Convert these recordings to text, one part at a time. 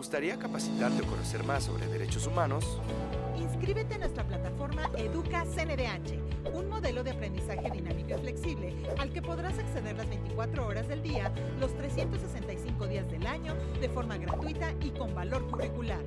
gustaría capacitarte o conocer más sobre derechos humanos? Inscríbete en nuestra plataforma Educa CNDH, un modelo de aprendizaje dinámico y flexible al que podrás acceder las 24 horas del día, los 365 días del año, de forma gratuita y con valor curricular.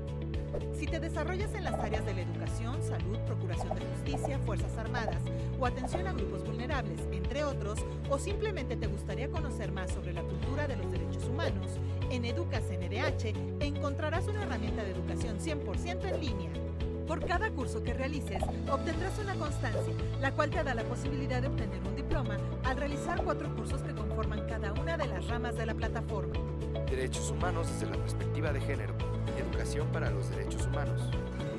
Si te desarrollas en las áreas de la educación, salud, procuración de justicia, fuerzas armadas o atención a grupos vulnerables, entre otros, o simplemente te gustaría conocer más sobre la cultura de los derechos humanos, en Educa CNDH encontrarás una herramienta de educación 100% en línea. Por cada curso que realices, obtendrás una constancia, la cual te da la posibilidad de obtener un diploma al realizar 4 cursos que conforman cada una de las ramas de la plataforma. Derechos humanos desde la perspectiva de género. Educación para los derechos humanos.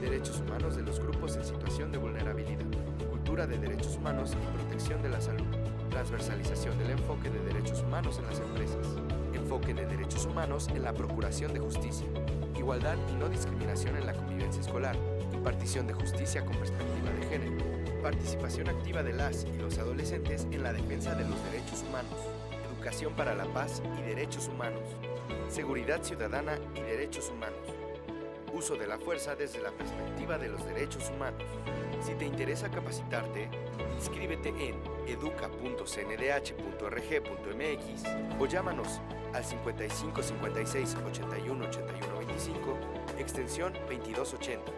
Derechos humanos de los grupos en situación de vulnerabilidad. Cultura de derechos humanos y protección de la salud. Transversalización del enfoque de derechos humanos en las empresas. Enfoque de derechos humanos en la procuración de justicia. Igualdad y no discriminación en la convivencia escolar. Impartición de justicia con perspectiva de género. Participación activa de las y los adolescentes en la defensa de los derechos humanos. Educación para la paz y derechos humanos. Seguridad ciudadana y derechos humanos. Uso de la fuerza desde la perspectiva de los derechos humanos. Si te interesa capacitarte, inscríbete en educa.cndh.org.mx o llámanos al 55 56 81 81 25, extensión 2280,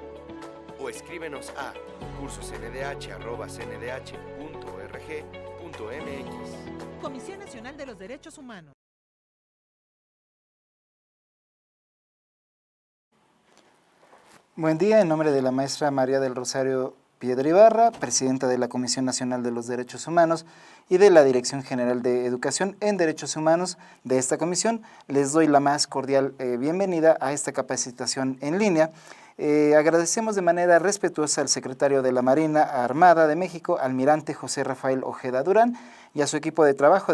o escríbenos a cursosndh@cndh.org.mx. Comisión Nacional de los Derechos Humanos. Buen día, en nombre de la maestra María del Rosario Piedra Ibarra, presidenta de la Comisión Nacional de los Derechos Humanos y de la Dirección General de Educación en Derechos Humanos de esta comisión, les doy la más cordial bienvenida a esta capacitación en línea. Agradecemos de manera respetuosa al secretario de la Marina Armada de México, almirante José Rafael Ojeda Durán, y a su equipo de trabajo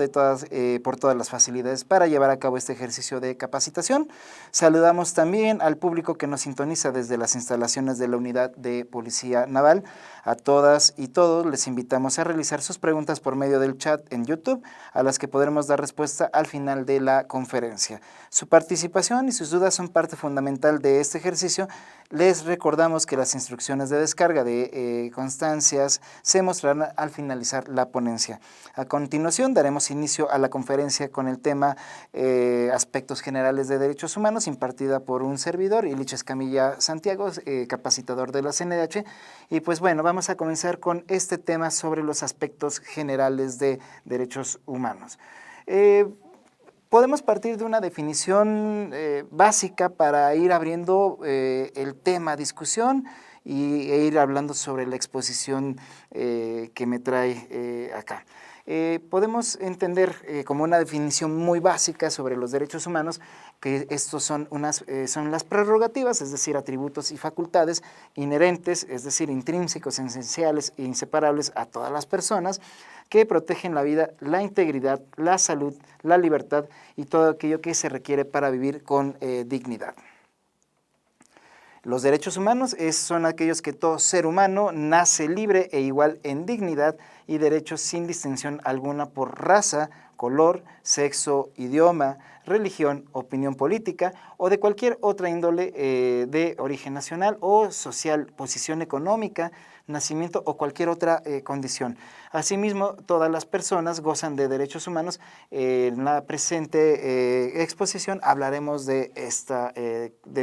por todas las facilidades para llevar a cabo este ejercicio de capacitación. Saludamos también al público que nos sintoniza desde las instalaciones de la Unidad de Policía Naval. A todas y todos les invitamos a realizar sus preguntas por medio del chat en YouTube, a las que podremos dar respuesta al final de la conferencia. Su participación y sus dudas son parte fundamental de este ejercicio. Les recordamos que las instrucciones de descarga de constancias se mostrarán al finalizar la ponencia. A continuación daremos inicio a la conferencia con el tema Aspectos Generales de Derechos Humanos, impartida por un servidor, Ilich Escamilla Santiago, capacitador de la CNDH. Y pues bueno, vamos a comenzar con este tema sobre los aspectos generales de derechos humanos. Podemos partir de una definición básica para ir abriendo el tema a discusión e ir hablando sobre la exposición que me trae acá. Podemos entender como una definición muy básica sobre los derechos humanos que estos son las prerrogativas, es decir, atributos y facultades inherentes, es decir, intrínsecos, esenciales e inseparables a todas las personas, que protegen la vida, la integridad, la salud, la libertad y todo aquello que se requiere para vivir con dignidad. Los derechos humanos son aquellos que todo ser humano nace libre e igual en dignidad y derechos sin distinción alguna por raza, color, sexo, idioma, religión, opinión política o de cualquier otra índole de origen nacional o social, posición económica, nacimiento o cualquier otra condición. Asimismo, todas las personas gozan de derechos humanos. En la presente exposición hablaremos de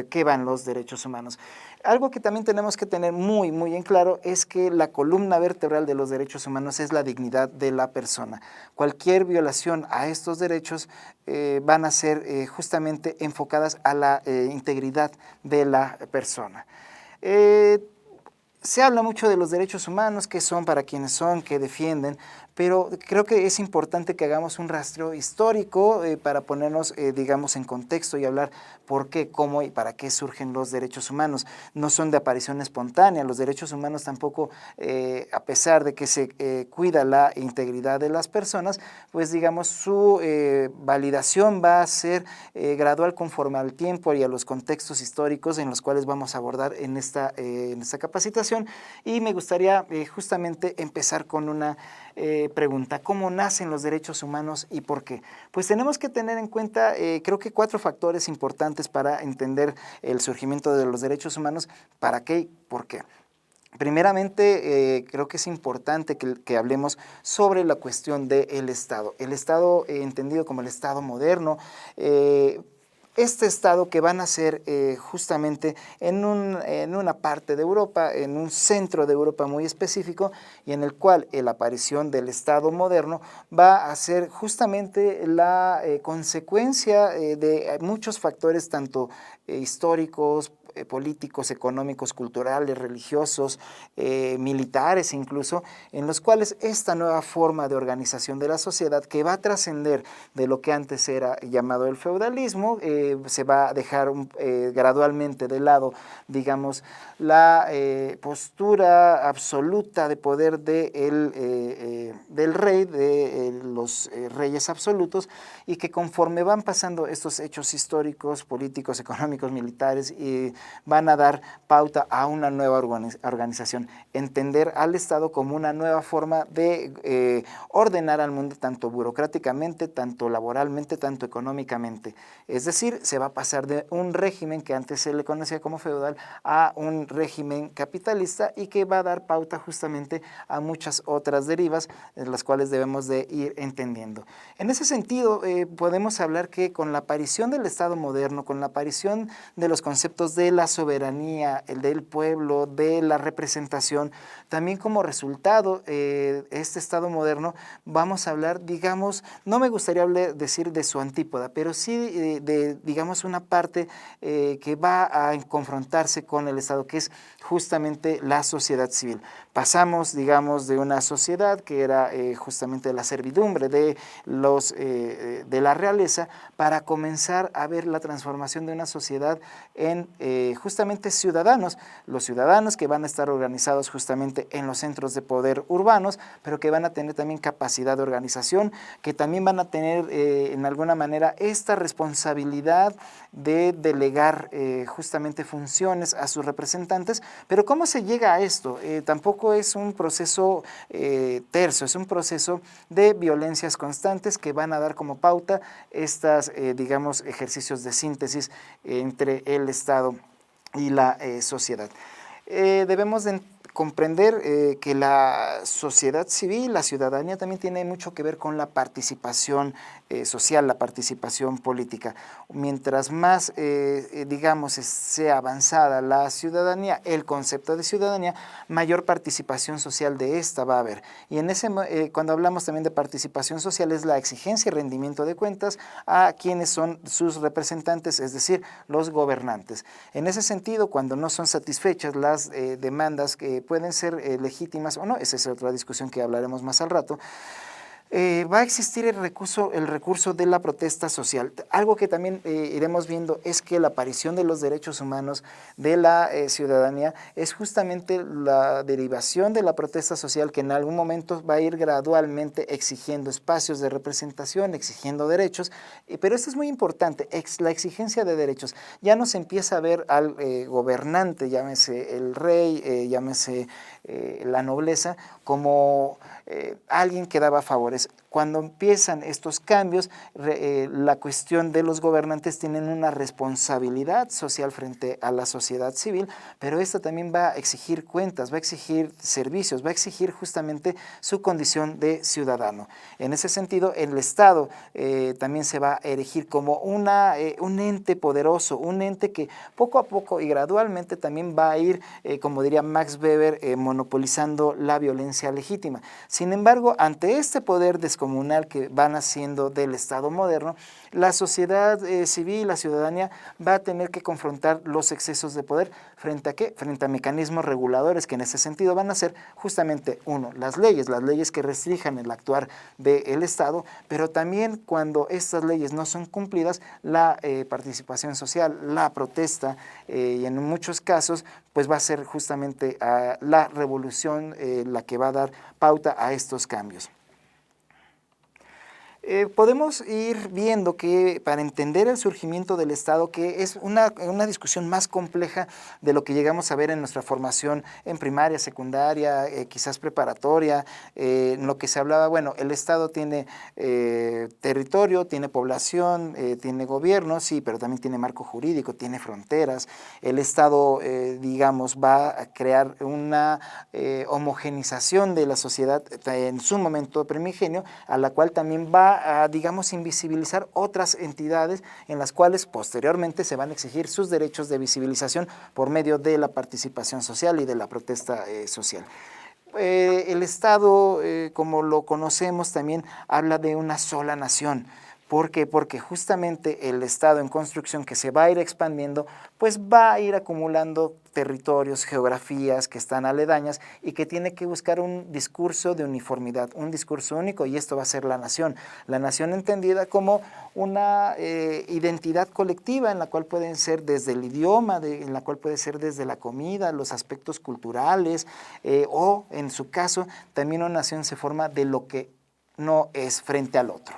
qué van los derechos humanos. Algo que también tenemos que tener muy en claro es que la columna vertebral de los derechos humanos es la dignidad de la persona. Cualquier violación a estos derechos van a ser justamente enfocadas a la integridad de la persona. Se habla mucho de los derechos humanos, qué son, para quiénes son, qué defienden, pero creo que es importante que hagamos un rastreo histórico para ponernos, digamos, en contexto y hablar por qué, cómo y para qué surgen los derechos humanos. No son de aparición espontánea, los derechos humanos tampoco, a pesar de que se cuida la integridad de las personas, pues digamos, su validación va a ser gradual conforme al tiempo y a los contextos históricos en los cuales vamos a abordar en esta capacitación. Y me gustaría justamente empezar con una pregunta, ¿cómo nacen los derechos humanos y por qué? Pues tenemos que tener en cuenta, creo que 4 factores importantes para entender el surgimiento de los derechos humanos, ¿para qué y por qué? Primeramente, creo que es importante que hablemos sobre la cuestión del Estado. El Estado, entendido como el Estado moderno, este Estado que va a nacer justamente en una parte de Europa, en un centro de Europa muy específico, y en el cual la aparición del Estado moderno va a ser justamente la consecuencia de muchos factores, tanto históricos, políticos, económicos, culturales, religiosos, militares incluso, en los cuales esta nueva forma de organización de la sociedad, que va a trascender de lo que antes era llamado el feudalismo, se va a dejar gradualmente de lado, digamos, la postura absoluta de poder del rey, de los reyes absolutos, y que conforme van pasando estos hechos históricos, políticos, económicos, militares, van a dar pauta a una nueva organización, entender al Estado como una nueva forma de ordenar al mundo, tanto burocráticamente, tanto laboralmente, tanto económicamente. Es decir, se va a pasar de un régimen que antes se le conocía como feudal a un régimen capitalista, y que va a dar pauta justamente a muchas otras derivas, en las cuales debemos de ir entendiendo. En ese sentido, podemos hablar que con la aparición del Estado moderno, con la aparición de los conceptos de la soberanía, el del pueblo, de la representación, también como resultado, este Estado moderno, vamos a hablar, digamos, no me gustaría decir de su antípoda, pero sí digamos, una parte que va a confrontarse con el Estado, que es justamente la sociedad civil. Pasamos, digamos, de una sociedad que era justamente la servidumbre de la realeza, para comenzar a ver la transformación de una sociedad en justamente ciudadanos, los ciudadanos que van a estar organizados justamente en los centros de poder urbanos, pero que van a tener también capacidad de organización, que también van a tener en alguna manera esta responsabilidad de delegar justamente funciones a sus representantes. Pero ¿cómo se llega a esto? Tampoco es un proceso terso, es un proceso de violencias constantes que van a dar como pauta estas, digamos, ejercicios de síntesis entre el Estado y la sociedad. Debemos de comprender que la sociedad civil, la ciudadanía, también tiene mucho que ver con la participación social, la participación política. Mientras más, digamos, sea avanzada la ciudadanía, el concepto de ciudadanía, mayor participación social de esta va a haber. Y en cuando hablamos también de participación social, es la exigencia y rendimiento de cuentas a quienes son sus representantes, es decir, los gobernantes. En ese sentido, cuando no son satisfechas las demandas que pueden ser legítimas o no, esa es otra discusión que hablaremos más al rato, va a existir el recurso de la protesta social. Algo que también iremos viendo es que la aparición de los derechos humanos de la ciudadanía es justamente la derivación de la protesta social, que en algún momento va a ir gradualmente exigiendo espacios de representación, exigiendo derechos, pero esto es muy importante, la exigencia de derechos. Ya no se empieza a ver al gobernante, llámese el rey, llámese la nobleza, como alguien que daba favores. Cuando empiezan estos cambios, la cuestión de los gobernantes tienen una responsabilidad social frente a la sociedad civil, pero esta también va a exigir cuentas, va a exigir servicios, va a exigir justamente su condición de ciudadano. En ese sentido, el Estado también se va a erigir como un ente poderoso, un ente que poco a poco y gradualmente también va a ir, como diría Max Weber, monopolizando la violencia legítima. Sin embargo, ante este poder descomunal que van haciendo del Estado moderno, la sociedad civil, la ciudadanía, va a tener que confrontar los excesos de poder. ¿Frente a qué? Frente a mecanismos reguladores que en ese sentido van a ser justamente, uno, las leyes que restrinjan el actuar del Estado, pero también cuando estas leyes no son cumplidas, la participación social, la protesta, y en muchos casos, pues va a ser justamente la revolución la que va a dar pauta a estos cambios. Podemos ir viendo que para entender el surgimiento del Estado, que es una discusión más compleja de lo que llegamos a ver en nuestra formación en primaria, secundaria, quizás preparatoria, en lo que se hablaba, bueno, el Estado tiene territorio, tiene población, tiene gobierno, sí, pero también tiene marco jurídico, tiene fronteras. El Estado, digamos, va a crear una homogenización de la sociedad en su momento primigenio, a la cual también va a, digamos, invisibilizar otras entidades en las cuales posteriormente se van a exigir sus derechos de visibilización por medio de la participación social y de la protesta social. El Estado, como lo conocemos, también habla de una sola nación. ¿Por qué? Porque justamente el Estado en construcción que se va a ir expandiendo, pues va a ir acumulando territorios, geografías que están aledañas y que tiene que buscar un discurso de uniformidad, un discurso único, y esto va a ser la nación entendida como una identidad colectiva en la cual pueden ser desde el idioma, en la cual puede ser desde la comida, los aspectos culturales, o en su caso también una nación se forma de lo que no es frente al otro.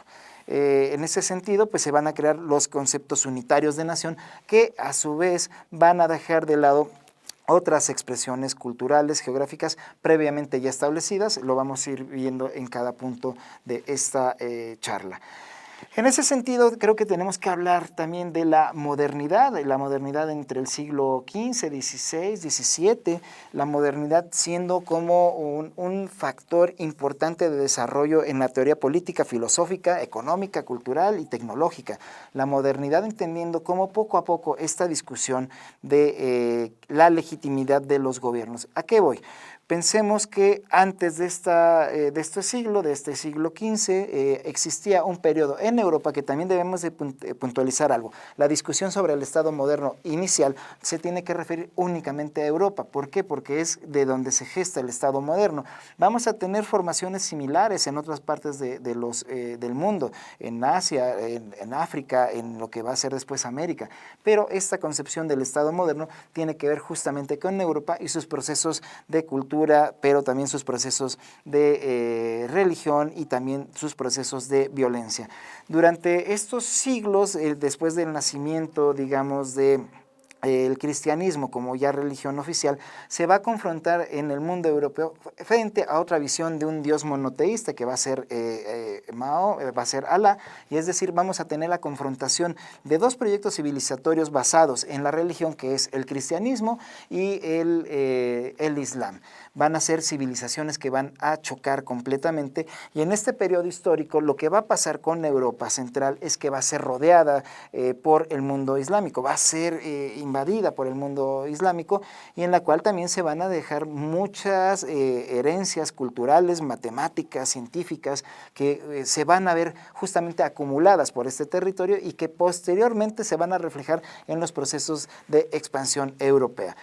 En ese sentido, pues se van a crear los conceptos unitarios de nación que a su vez van a dejar de lado otras expresiones culturales, geográficas previamente ya establecidas. Lo vamos a ir viendo en cada punto de esta charla. En ese sentido, creo que tenemos que hablar también de la modernidad entre el siglo XV, XVI, XVII, la modernidad siendo como un factor importante de desarrollo en la teoría política, filosófica, económica, cultural y tecnológica. La modernidad entendiendo cómo poco a poco esta discusión de la legitimidad de los gobiernos. ¿A qué voy? Pensemos que antes de este siglo XV, existía un periodo en Europa que también debemos de puntualizar algo. La discusión sobre el Estado moderno inicial se tiene que referir únicamente a Europa. ¿Por qué? Porque es de donde se gesta el Estado moderno. Vamos a tener formaciones similares en otras partes del mundo, en Asia, en África, en lo que va a ser después América. Pero esta concepción del Estado moderno tiene que ver justamente con Europa y sus procesos de cultura, pero también sus procesos de religión y también sus procesos de violencia. Durante estos siglos, después del nacimiento, digamos, el cristianismo como ya religión oficial, se va a confrontar en el mundo europeo frente a otra visión de un Dios monoteísta que va a ser Mao, va a ser Alá, y es decir, vamos a tener la confrontación de dos proyectos civilizatorios basados en la religión, que es el cristianismo y el islam. Van a ser civilizaciones que van a chocar completamente, y en este periodo histórico lo que va a pasar con Europa Central es que va a ser rodeada por el mundo islámico, va a ser invadida por el mundo islámico, y en la cual también se van a dejar muchas herencias culturales, matemáticas, científicas, que se van a ver justamente acumuladas por este territorio y que posteriormente se van a reflejar en los procesos de expansión europea.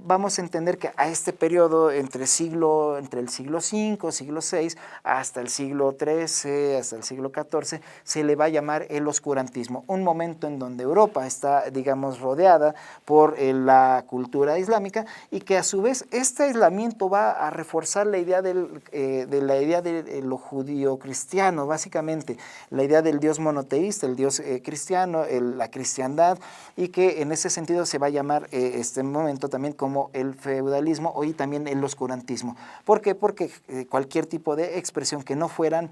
Vamos a entender que a este periodo entre el siglo V, siglo VI, hasta el siglo XIII, hasta el siglo XIV, se le va a llamar el oscurantismo, un momento en donde Europa está, digamos, rodeada por la cultura islámica, y que a su vez este aislamiento va a reforzar la idea de lo judío-cristiano, básicamente, la idea del Dios monoteísta, el Dios cristiano, la cristiandad, y que en ese sentido se va a llamar este momento también como el feudalismo y también el oscurantismo. ¿Por qué? Porque cualquier tipo de expresión que no fueran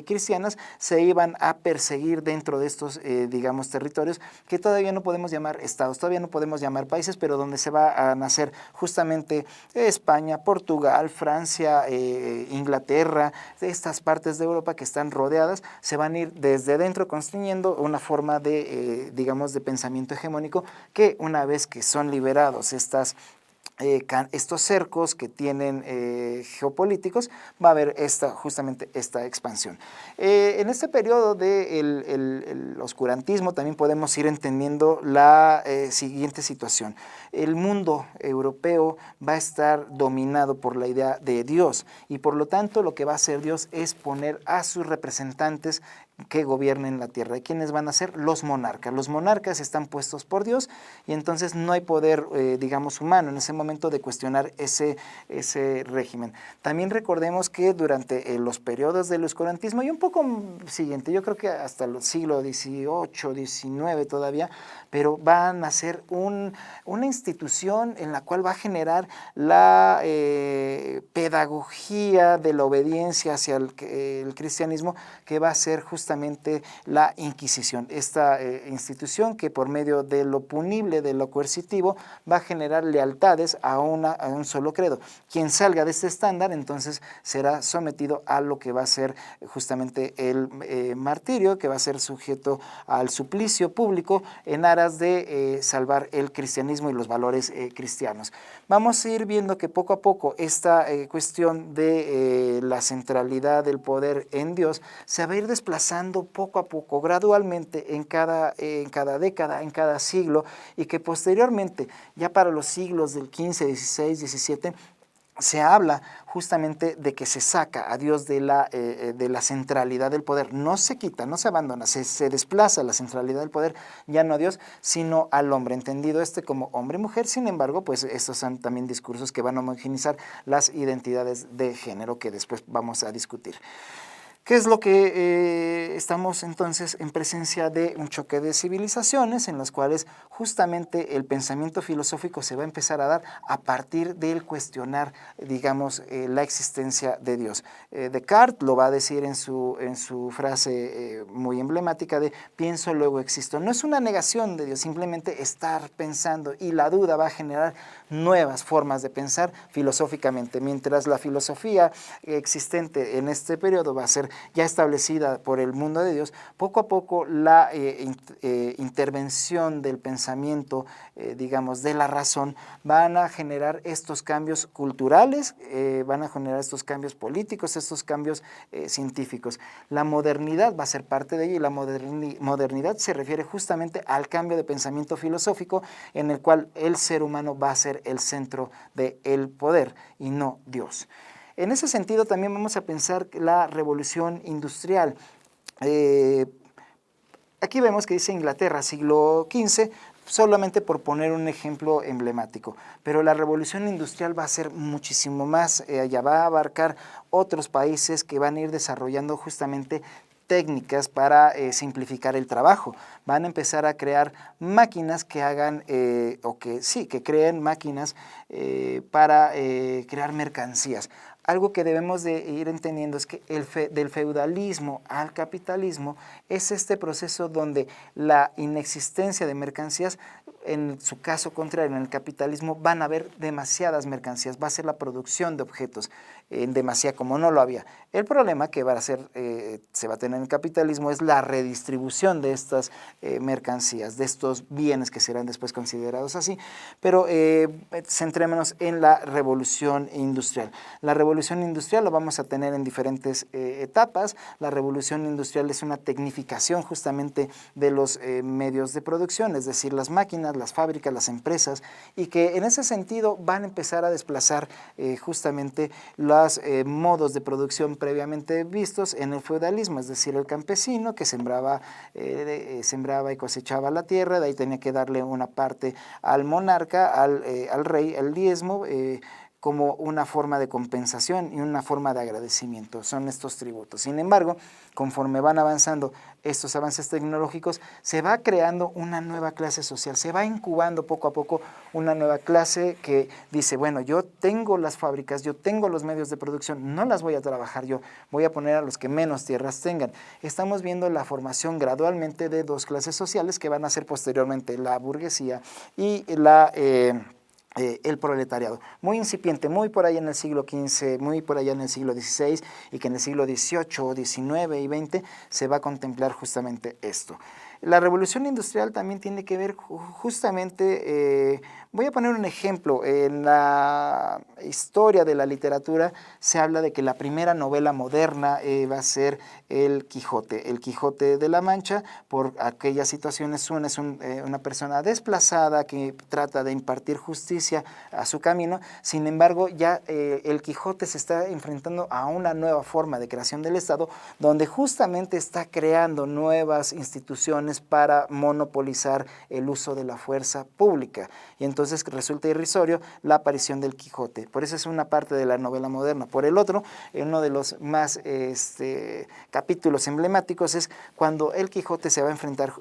cristianas se iban a perseguir dentro de estos, digamos, territorios que todavía no podemos llamar estados, todavía no podemos llamar países, pero donde se va a nacer justamente España, Portugal, Francia, Inglaterra, estas partes de Europa que están rodeadas, se van a ir desde dentro construyendo una forma de, digamos, de pensamiento hegemónico, que una vez que son liberados estos cercos que tienen geopolíticos, va a haber justamente esta expansión. En este periodo del oscurantismo también podemos ir entendiendo la siguiente situación. El mundo europeo va a estar dominado por la idea de Dios, y por lo tanto lo que va a hacer Dios es poner a sus representantes que gobiernen la tierra. ¿Y quiénes van a ser? Los monarcas. Los monarcas están puestos por Dios y entonces no hay poder, digamos, humano en ese momento de cuestionar ese régimen. También recordemos que durante los periodos del oscurantismo y un poco siguiente, yo creo que hasta el siglo XVIII, XIX todavía, pero van a ser una institución en la cual va a generar la pedagogía de la obediencia hacia el cristianismo, que va a ser justamente la Inquisición. Esta institución que por medio de lo punible, de lo coercitivo, va a generar lealtades a un solo credo. Quien salga de este estándar, entonces será sometido a lo que va a ser justamente el martirio, que va a ser sujeto al suplicio público en aras de salvar el cristianismo y los valores cristianos. Vamos a ir viendo que poco a poco esta cuestión de la centralidad del poder en Dios se va a ir desplazando poco a poco, gradualmente en cada década, en cada siglo, y que posteriormente, ya para los siglos del XV, XVI, XVII, se habla justamente de que se saca a Dios de la centralidad del poder. No se quita, no se abandona, se desplaza la centralidad del poder, ya no a Dios, sino al hombre, entendido como hombre y mujer. Sin embargo, pues estos son también discursos que van a homogeneizar las identidades de género que después vamos a discutir. ¿Qué es lo que estamos entonces en presencia de un choque de civilizaciones en las cuales justamente el pensamiento filosófico se va a empezar a dar a partir del cuestionar, digamos, la existencia de Dios? Descartes lo va a decir en su frase muy emblemática de pienso, luego existo. No es una negación de Dios, simplemente estar pensando, y la duda va a generar nuevas formas de pensar filosóficamente, mientras la filosofía existente en este periodo va a ser ya establecida por el mundo de Dios. Poco a poco la intervención del pensamiento, digamos, de la razón, van a generar estos cambios culturales, van a generar estos cambios políticos, estos cambios científicos. La modernidad va a ser parte de ello, y la modernidad se refiere justamente al cambio de pensamiento filosófico en el cual el ser humano va a ser el centro del poder y no Dios. En ese sentido también vamos a pensar la revolución industrial. Aquí vemos que dice Inglaterra, siglo XV, solamente por poner un ejemplo emblemático, pero la revolución industrial va a ser muchísimo más, ya va a abarcar otros países que van a ir desarrollando justamente técnicas para simplificar el trabajo. Van a empezar a crear máquinas que hagan, que creen máquinas para crear mercancías. Algo que debemos de ir entendiendo es que del feudalismo al capitalismo es este proceso donde la inexistencia de mercancías, en su caso contrario, en el capitalismo van a haber demasiadas mercancías, va a ser la producción de objetos en demasía como no lo había. El problema que se va a tener en el capitalismo es la redistribución de estas mercancías, de estos bienes que serán después considerados así, pero centrémonos en la revolución industrial. La revolución industrial lo vamos a tener en diferentes etapas. La revolución industrial es una tecnificación justamente de los medios de producción, es decir, las máquinas, las fábricas, las empresas, y que en ese sentido van a empezar a desplazar justamente los modos de producción previamente vistos en el feudalismo, es decir, el campesino que sembraba y cosechaba la tierra, de ahí tenía que darle una parte al monarca, al rey, el diezmo, como una forma de compensación y una forma de agradecimiento. Son estos tributos. Sin embargo, conforme van avanzando estos avances tecnológicos, se va creando una nueva clase social, se va incubando poco a poco una nueva clase que dice, bueno, yo tengo las fábricas, yo tengo los medios de producción, no las voy a trabajar yo, voy a poner a los que menos tierras tengan. Estamos viendo la formación gradualmente de dos clases sociales que van a ser posteriormente la burguesía y el proletariado, muy incipiente, muy por ahí en el siglo XV, muy por allá en el siglo XVI, y que en el siglo XVIII, XIX y XX se va a contemplar justamente esto. La revolución industrial también tiene que ver justamente Voy a poner un ejemplo. En la historia de la literatura se habla de que la primera novela moderna va a ser El Quijote de la Mancha. Por aquellas situaciones, una persona desplazada que trata de impartir justicia a su camino. Sin embargo, ya el Quijote se está enfrentando a una nueva forma de creación del Estado, donde justamente está creando nuevas instituciones para monopolizar el uso de la fuerza pública. Y entonces resulta irrisorio la aparición del Quijote. Por eso es una parte de la novela moderna. Por el otro, uno de los más capítulos emblemáticos es cuando el Quijote se va a enfrentar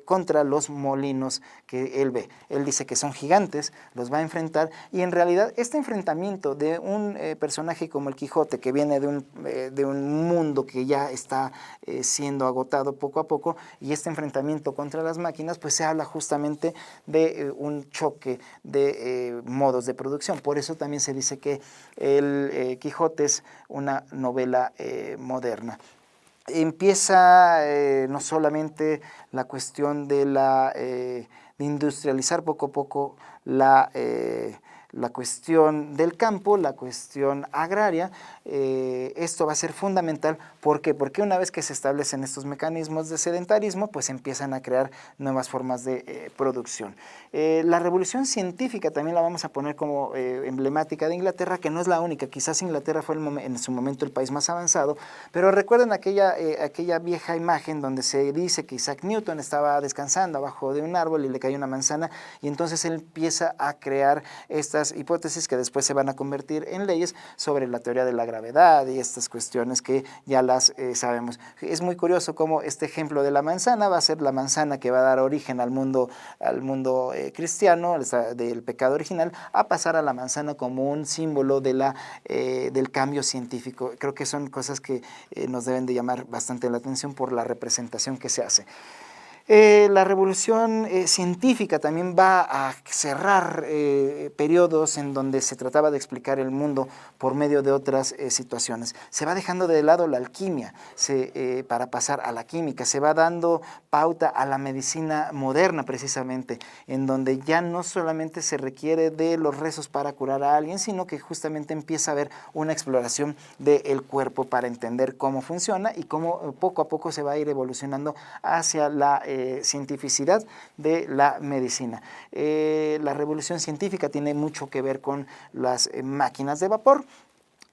contra los molinos que él ve. Él dice que son gigantes, los va a enfrentar, y en realidad este enfrentamiento de un personaje como el Quijote, que viene de un mundo que ya está siendo agotado poco a poco, y este enfrentamiento contra las máquinas, pues se habla justamente de un choque de modos de producción. Por eso también se dice que el Quijote es una novela moderna. Empieza no solamente la cuestión de industrializar poco a poco la cuestión del campo, la cuestión agraria. Esto va a ser fundamental. ¿Por qué? Porque una vez que se establecen estos mecanismos de sedentarismo, pues empiezan a crear nuevas formas de producción. La revolución científica también la vamos a poner como emblemática de Inglaterra, que no es la única. Quizás Inglaterra fue en su momento el país más avanzado, pero recuerden aquella vieja imagen donde se dice que Isaac Newton estaba descansando abajo de un árbol y le cayó una manzana, y entonces él empieza a crear estas hipótesis que después se van a convertir en leyes sobre la teoría de la gravedad y estas cuestiones que ya las sabemos. Es muy curioso cómo este ejemplo de la manzana va a ser la manzana que va a dar origen al mundo cristiano, del pecado original, a pasar a la manzana como un símbolo del cambio científico. Creo que son cosas que nos deben de llamar bastante la atención por la representación que se hace. La revolución científica también va a cerrar periodos en donde se trataba de explicar el mundo por medio de otras situaciones. Se va dejando de lado la alquimia para pasar a la química. Se va dando pauta a la medicina moderna, precisamente, en donde ya no solamente se requiere de los rezos para curar a alguien, sino que justamente empieza a haber una exploración del cuerpo para entender cómo funciona y cómo poco a poco se va a ir evolucionando hacia la cientificidad de la medicina. La revolución científica tiene mucho que ver con las máquinas de vapor,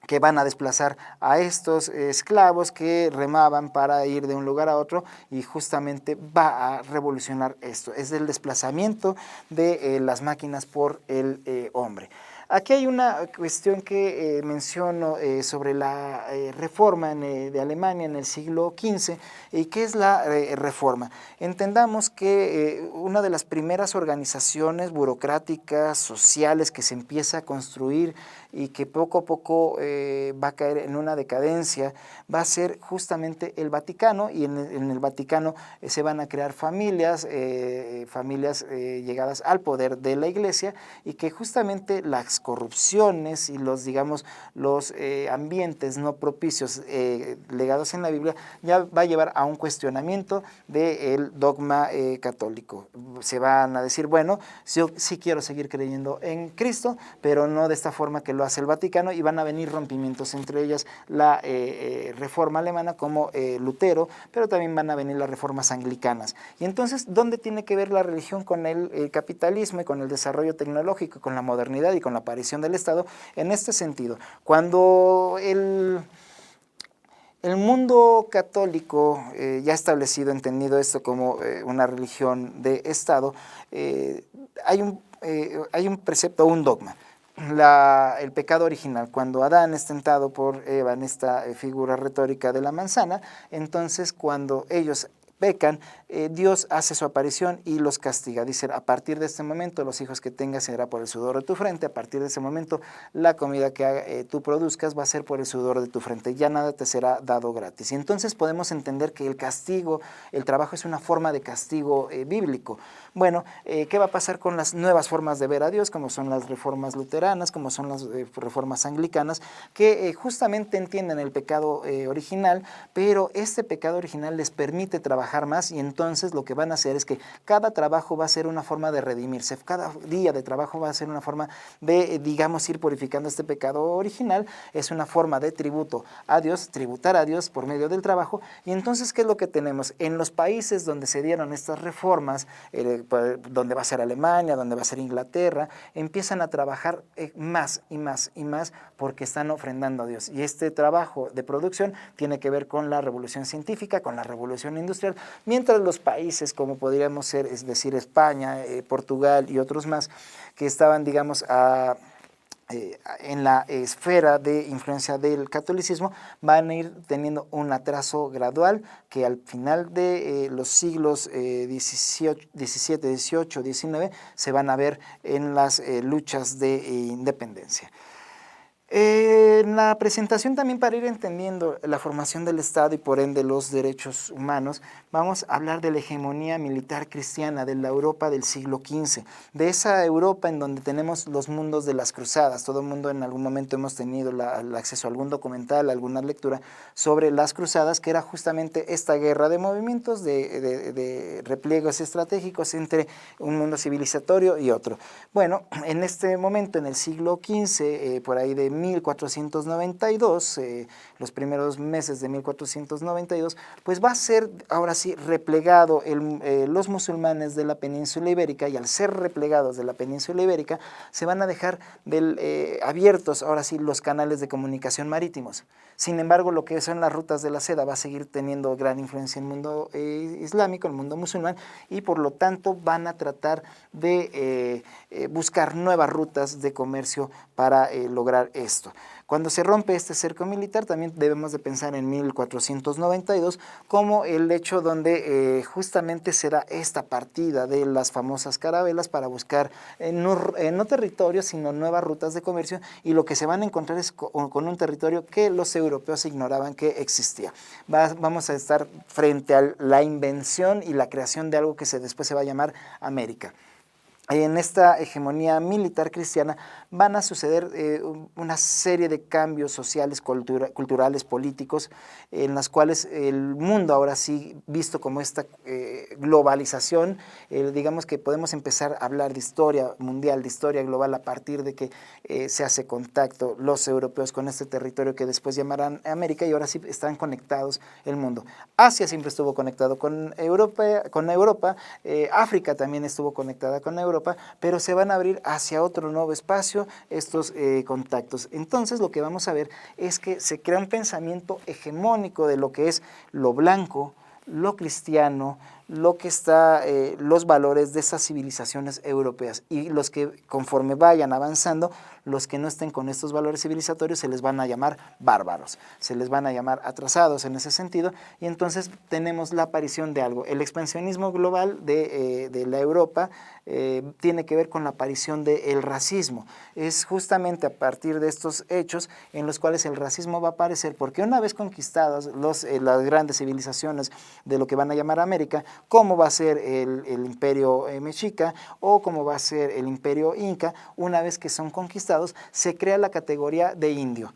que van a desplazar a estos esclavos que remaban para ir de un lugar a otro, y justamente va a revolucionar esto. Es el desplazamiento de las máquinas por el hombre. Aquí hay una cuestión que menciono sobre la reforma de Alemania en el siglo XV. ¿Y qué es la reforma? Entendamos que una de las primeras organizaciones burocráticas, sociales, que se empieza a construir y que poco a poco va a caer en una decadencia, va a ser justamente el Vaticano, y en el Vaticano se van a crear familias llegadas al poder de la Iglesia, y que justamente las corrupciones y los ambientes no propicios legados en la Biblia ya va a llevar a un cuestionamiento del dogma católico. Se van a decir, bueno, yo sí quiero seguir creyendo en Cristo, pero no de esta forma que lo hace el Vaticano, y van a venir rompimientos, entre ellas la reforma alemana como Lutero, pero también van a venir las reformas anglicanas. Y entonces, ¿dónde tiene que ver la religión con el capitalismo y con el desarrollo tecnológico, con la modernidad y con la aparición del Estado? En este sentido, cuando el mundo católico ya establecido, entendido esto como una religión de Estado, hay un precepto, un dogma. El pecado original, cuando Adán es tentado por Eva en esta figura retórica de la manzana, entonces cuando ellos pecan, Dios hace su aparición y los castiga. Dice, a partir de este momento los hijos que tengas será por el sudor de tu frente, a partir de ese momento la comida que tú produzcas va a ser por el sudor de tu frente, ya nada te será dado gratis. Y entonces podemos entender que el castigo, el trabajo es una forma de castigo bíblico. Bueno, ¿qué va a pasar con las nuevas formas de ver a Dios, como son las reformas luteranas, como son las reformas anglicanas, que justamente entienden el pecado original, pero este pecado original les permite trabajar trabajar más, y entonces lo que van a hacer es que cada trabajo va a ser una forma de redimirse, cada día de trabajo va a ser una forma de, digamos, ir purificando este pecado original, es una forma de tributo a Dios, tributar a Dios por medio del trabajo. Y entonces, ¿qué es lo que tenemos? En los países donde se dieron estas reformas, donde va a ser Alemania, donde va a ser Inglaterra, empiezan a trabajar más y más y más porque están ofrendando a Dios. Y este trabajo de producción tiene que ver con la revolución científica, con la revolución industrial, mientras los países como podríamos ser, es decir, España, Portugal y otros más, que estaban, digamos, en la esfera de influencia del catolicismo, van a ir teniendo un atraso gradual que al final de los siglos XVII, XVIII, XIX se van a ver en las luchas de independencia. En la presentación también, para ir entendiendo la formación del Estado y por ende los derechos humanos, vamos a hablar de la hegemonía militar cristiana de la Europa del siglo XV, de esa Europa en donde tenemos los mundos de las cruzadas. Todo el mundo en algún momento hemos tenido el acceso a algún documental, alguna lectura sobre las cruzadas, que era justamente esta guerra de movimientos, de repliegos estratégicos entre un mundo civilizatorio y otro. Bueno, en este momento, en el siglo XV, por ahí de 1492, los primeros meses de 1492, pues va a ser ahora sí replegado los musulmanes de la península ibérica, y al ser replegados de la península ibérica se van a dejar abiertos ahora sí los canales de comunicación marítimos. Sin embargo, lo que son las rutas de la seda va a seguir teniendo gran influencia en el mundo islámico, en el mundo musulmán, y por lo tanto van a tratar de buscar nuevas rutas de comercio para lograr esto. Cuando se rompe este cerco militar, también debemos de pensar en 1492 como el hecho donde justamente se da esta partida de las famosas carabelas para buscar no territorios, sino nuevas rutas de comercio, y lo que se van a encontrar es con un territorio que los europeos ignoraban que existía. Vamos a estar frente a la invención y la creación de algo que después se va a llamar América. En esta hegemonía militar cristiana van a suceder una serie de cambios sociales, culturales, políticos, en las cuales el mundo ahora sí, visto como esta globalización, digamos que podemos empezar a hablar de historia mundial, de historia global, a partir de que se hace contacto los europeos con este territorio que después llamarán América, y ahora sí están conectados el mundo. Asia siempre estuvo conectado con Europa, África también estuvo conectada con Europa, pero se van a abrir hacia otro nuevo espacio estos contactos. Entonces lo que vamos a ver es que se crea un pensamiento hegemónico de lo que es lo blanco, lo cristiano, lo que está, los valores de esas civilizaciones europeas, y los que conforme vayan avanzando, los que no estén con estos valores civilizatorios se les van a llamar bárbaros, se les van a llamar atrasados en ese sentido, y entonces tenemos la aparición de algo. El expansionismo global de la Europa tiene que ver con la aparición del racismo. Es justamente a partir de estos hechos en los cuales el racismo va a aparecer, porque una vez conquistadas las grandes civilizaciones de lo que van a llamar América, como va a ser el imperio mexica o como va a ser el imperio inca, una vez que son conquistados, se crea la categoría de indio.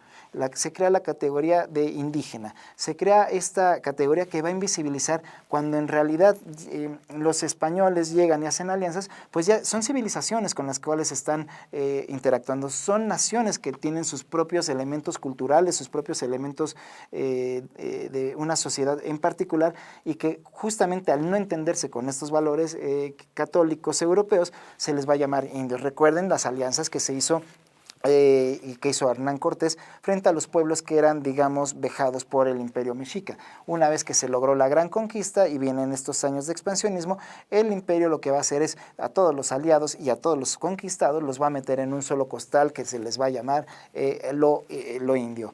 Se crea la categoría de indígena, se crea esta categoría que va a invisibilizar cuando en realidad los españoles llegan y hacen alianzas, pues ya son civilizaciones con las cuales están interactuando, son naciones que tienen sus propios elementos culturales, sus propios elementos de una sociedad en particular, y que justamente al no entenderse con estos valores católicos europeos, se les va a llamar indios. Recuerden las alianzas que se hizo y que hizo Hernán Cortés frente a los pueblos que eran, digamos, vejados por el imperio mexica. Una vez que se logró la gran conquista y vienen estos años de expansionismo, el imperio lo que va a hacer es a todos los aliados y a todos los conquistados los va a meter en un solo costal que se les va a llamar lo indio.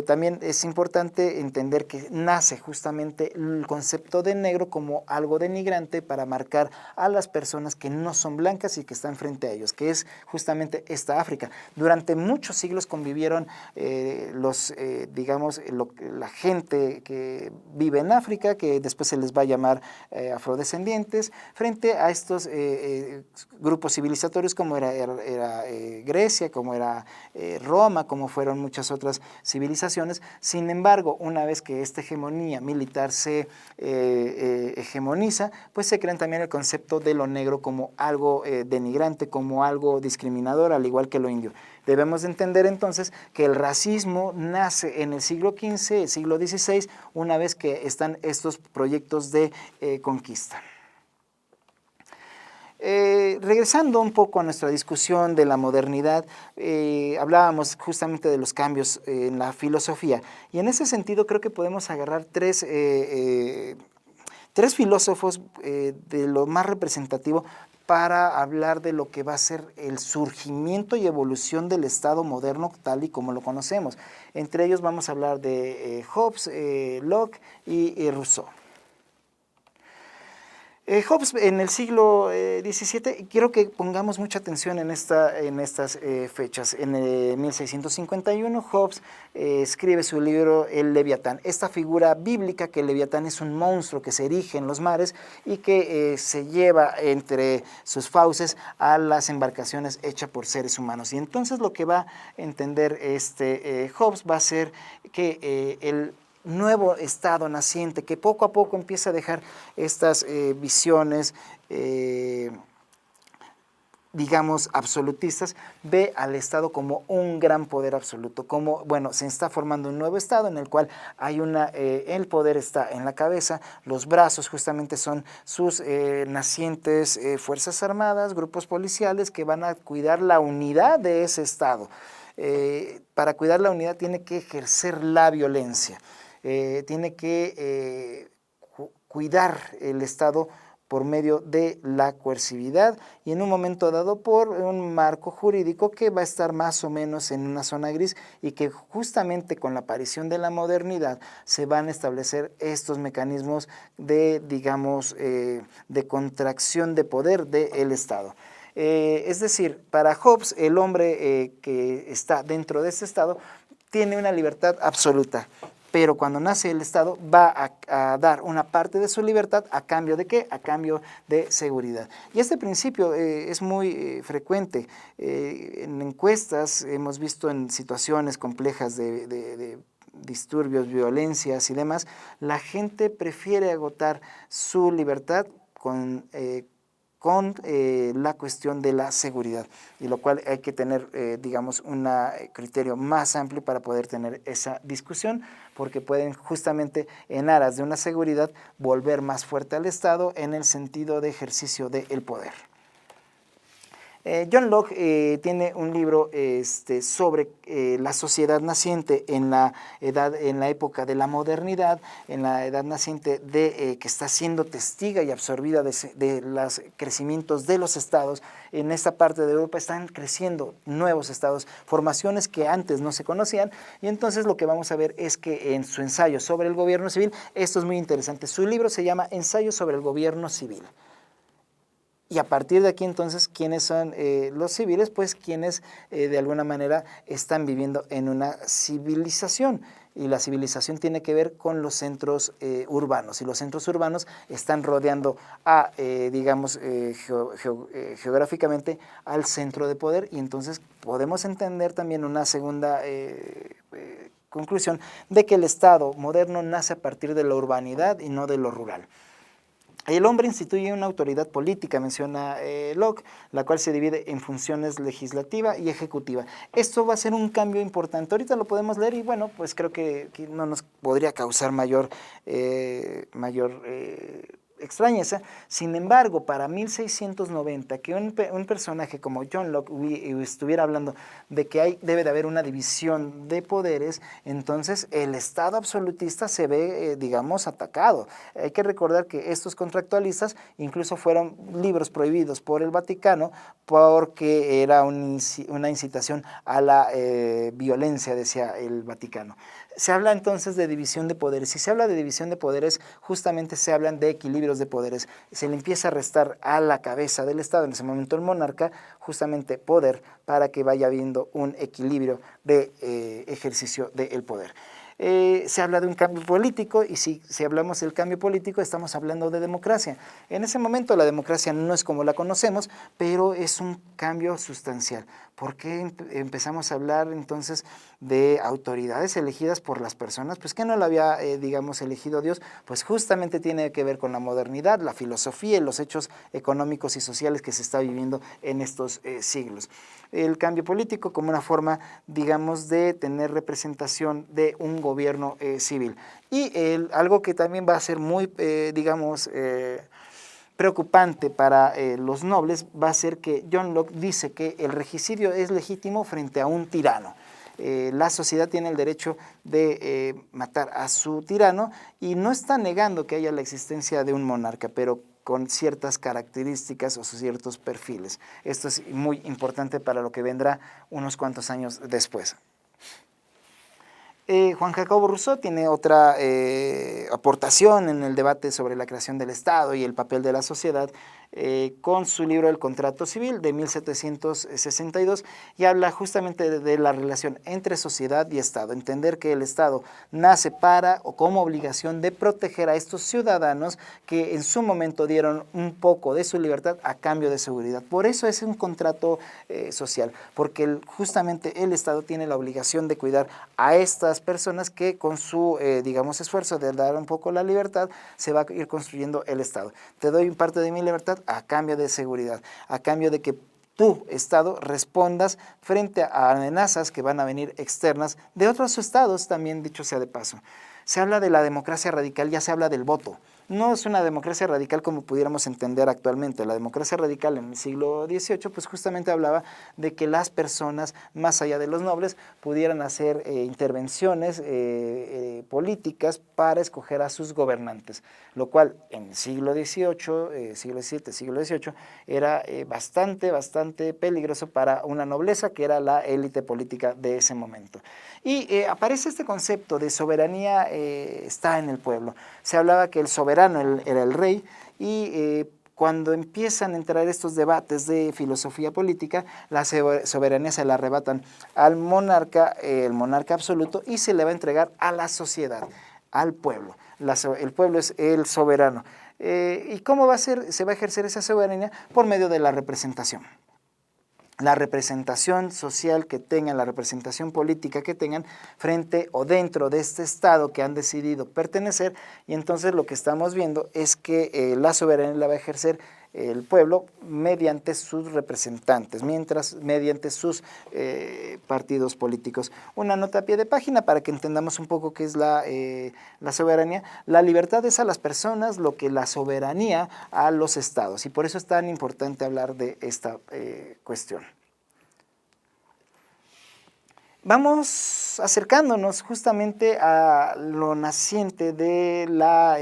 También es importante entender que nace justamente el concepto de negro como algo denigrante para marcar a las personas que no son blancas y que están frente a ellos, que es justamente esta África. África. Durante muchos siglos convivieron la gente que vive en África, que después se les va a llamar afrodescendientes, frente a estos grupos civilizatorios como era Grecia, como era Roma, como fueron muchas otras civilizaciones. Sin embargo, una vez que esta hegemonía militar se hegemoniza, pues se crean también el concepto de lo negro como algo denigrante, como algo discriminador, al igual que lo indio. Debemos de entender entonces que el racismo nace en el siglo XV, el siglo XVI, una vez que están estos proyectos de conquista. Regresando un poco a nuestra discusión de la modernidad, hablábamos justamente de los cambios en la filosofía, y en ese sentido creo que podemos agarrar tres filósofos de lo más representativo para hablar de lo que va a ser el surgimiento y evolución del Estado moderno tal y como lo conocemos. Entre ellos vamos a hablar de Hobbes, Locke y Rousseau. Hobbes en el siglo XVII, quiero que pongamos mucha atención en estas fechas. En 1651 Hobbes escribe su libro El Leviatán, esta figura bíblica que el Leviatán es un monstruo que se erige en los mares y que se lleva entre sus fauces a las embarcaciones hechas por seres humanos. Y entonces lo que va a entender Hobbes va a ser que el nuevo Estado naciente, que poco a poco empieza a dejar estas visiones, digamos, absolutistas, ve al Estado como un gran poder absoluto, como, bueno, se está formando un nuevo Estado en el cual hay el poder está en la cabeza, los brazos justamente son sus nacientes fuerzas armadas, grupos policiales que van a cuidar la unidad de ese Estado. Para cuidar la unidad tiene que ejercer la violencia. Tiene que cuidar el Estado por medio de la coercividad y en un momento dado por un marco jurídico que va a estar más o menos en una zona gris y que justamente con la aparición de la modernidad se van a establecer estos mecanismos de, digamos, de contracción de poder del Estado. Es decir, para Hobbes, el hombre que está dentro de este Estado tiene una libertad absoluta. Pero cuando nace el Estado va a dar una parte de su libertad a cambio de ¿qué? A cambio de seguridad. Y este principio es muy frecuente. En encuestas hemos visto en situaciones complejas de disturbios, violencias y demás, la gente prefiere agotar su libertad con la cuestión de la seguridad, y lo cual hay que tener, digamos, un criterio más amplio para poder tener esa discusión, porque pueden justamente en aras de una seguridad volver más fuerte al Estado en el sentido de ejercicio del poder. John Locke tiene un libro sobre la sociedad naciente en la época de la modernidad, en la edad naciente que está siendo testiga y absorbida de los crecimientos de los estados. En esta parte de Europa están creciendo nuevos estados, formaciones que antes no se conocían, y entonces lo que vamos a ver es que en su ensayo sobre el gobierno civil, esto es muy interesante, su libro se llama Ensayo sobre el gobierno civil. Y a partir de aquí, entonces, ¿quiénes son los civiles? Pues quienes de alguna manera están viviendo en una civilización. Y la civilización tiene que ver con los centros urbanos. Y los centros urbanos están rodeando a, digamos, geográficamente al centro de poder. Y entonces podemos entender también una segunda conclusión de que el Estado moderno nace a partir de la urbanidad y no de lo rural. El hombre instituye una autoridad política, menciona Locke, la cual se divide en funciones legislativa y ejecutiva. Esto va a ser un cambio importante. Ahorita lo podemos leer y bueno, pues creo que no nos podría causar mayor extrañeza. Sin embargo, para 1690, que un personaje como John Locke estuviera hablando de que debe de haber una división de poderes, entonces el Estado absolutista se ve, digamos, atacado. Hay que recordar que estos contractualistas incluso fueron libros prohibidos por el Vaticano porque era una incitación a la violencia, decía el Vaticano. Se habla entonces de división de poderes. Si se habla de división de poderes, justamente se hablan de equilibrios de poderes. Se le empieza a restar a la cabeza del Estado, en ese momento el monarca, justamente poder para que vaya habiendo un equilibrio de ejercicio del poder. Se habla de un cambio político y si hablamos del cambio político estamos hablando de democracia. En ese momento la democracia no es como la conocemos, pero es un cambio sustancial. ¿Por qué empezamos a hablar entonces de autoridades elegidas por las personas? Pues que no la había, digamos, elegido Dios, pues justamente tiene que ver con la modernidad, la filosofía y los hechos económicos y sociales que se está viviendo en estos siglos. El cambio político como una forma, digamos, de tener representación de un gobierno civil. Y algo que también va a ser muy, digamos, preocupante para los nobles va a ser que John Locke dice que el regicidio es legítimo frente a un tirano. La sociedad tiene el derecho de matar a su tirano y no está negando que haya la existencia de un monarca, pero con ciertas características o ciertos perfiles. Esto es muy importante para lo que vendrá unos cuantos años después. Juan Jacobo Rousseau tiene otra aportación en el debate sobre la creación del Estado y el papel de la sociedad con su libro El Contrato Civil de 1762 y habla justamente de la relación entre sociedad y Estado, entender que el Estado nace para o como obligación de proteger a estos ciudadanos que en su momento dieron un poco de su libertad a cambio de seguridad. Por eso es un contrato social, porque justamente el Estado tiene la obligación de cuidar a estas personas que con su, digamos, esfuerzo de dar un poco la libertad, se va a ir construyendo el Estado. Te doy parte de mi libertad a cambio de seguridad, a cambio de que tú, Estado, respondas frente a amenazas que van a venir externas de otros estados, también dicho sea de paso. Se habla de la democracia radical, ya se habla del voto. No es una democracia radical como pudiéramos entender actualmente. La democracia radical en el siglo XVIII pues justamente hablaba de que las personas, más allá de los nobles, pudieran hacer intervenciones políticas para escoger a sus gobernantes, lo cual en el siglo XVIII, siglo XVII, siglo XVIII, era bastante peligroso para una nobleza que era la élite política de ese momento. Y aparece este concepto de soberanía está en el pueblo. Se hablaba que el soberano era el rey y cuando empiezan a entrar estos debates de filosofía política, la soberanía se la arrebatan al monarca, el monarca absoluto, y se le va a entregar a la sociedad, al pueblo. El pueblo es el soberano. ¿Y cómo va a ser? Se va a ejercer esa soberanía por medio de la representación. La representación social que tengan, la representación política que tengan frente o dentro de este Estado que han decidido pertenecer, y entonces lo que estamos viendo es que la soberanía la va a ejercer el pueblo mediante sus representantes, mediante sus partidos políticos. Una nota a pie de página para que entendamos un poco qué es la soberanía. La libertad es a las personas lo que la soberanía a los estados, y por eso es tan importante hablar de esta cuestión. Vamos acercándonos justamente a lo naciente de la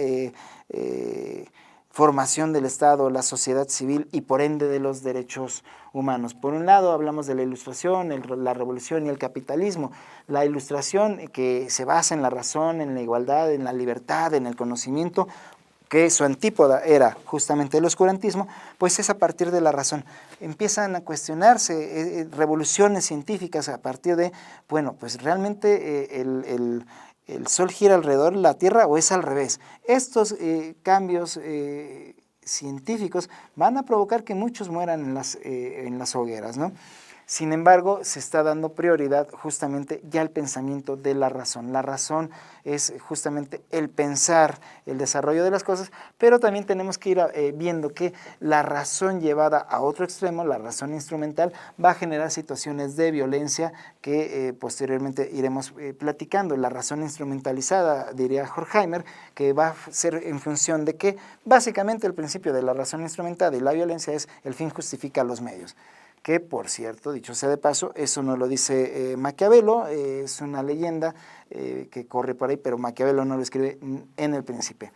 formación del Estado, la sociedad civil y por ende de los derechos humanos. Por un lado hablamos de la Ilustración, la Revolución y el capitalismo. La Ilustración que se basa en la razón, en la igualdad, en la libertad, en el conocimiento, que su antípoda era justamente el oscurantismo, pues es a partir de la razón. Empiezan a cuestionarse revoluciones científicas a partir de, bueno, pues realmente el Sol gira alrededor de la Tierra o es al revés. Estos cambios científicos van a provocar que muchos mueran en las hogueras, ¿no? Sin embargo, se está dando prioridad justamente ya al pensamiento de la razón. La razón es justamente el pensar, el desarrollo de las cosas, pero también tenemos que ir viendo que la razón llevada a otro extremo, la razón instrumental, va a generar situaciones de violencia que posteriormente iremos platicando. La razón instrumentalizada, diría Horkheimer, que va a ser en función de que básicamente el principio de la razón instrumental y la violencia es el fin justifica los medios. Que, por cierto, dicho sea de paso, eso no lo dice Maquiavelo, es una leyenda que corre por ahí, pero Maquiavelo no lo escribe en El Príncipe.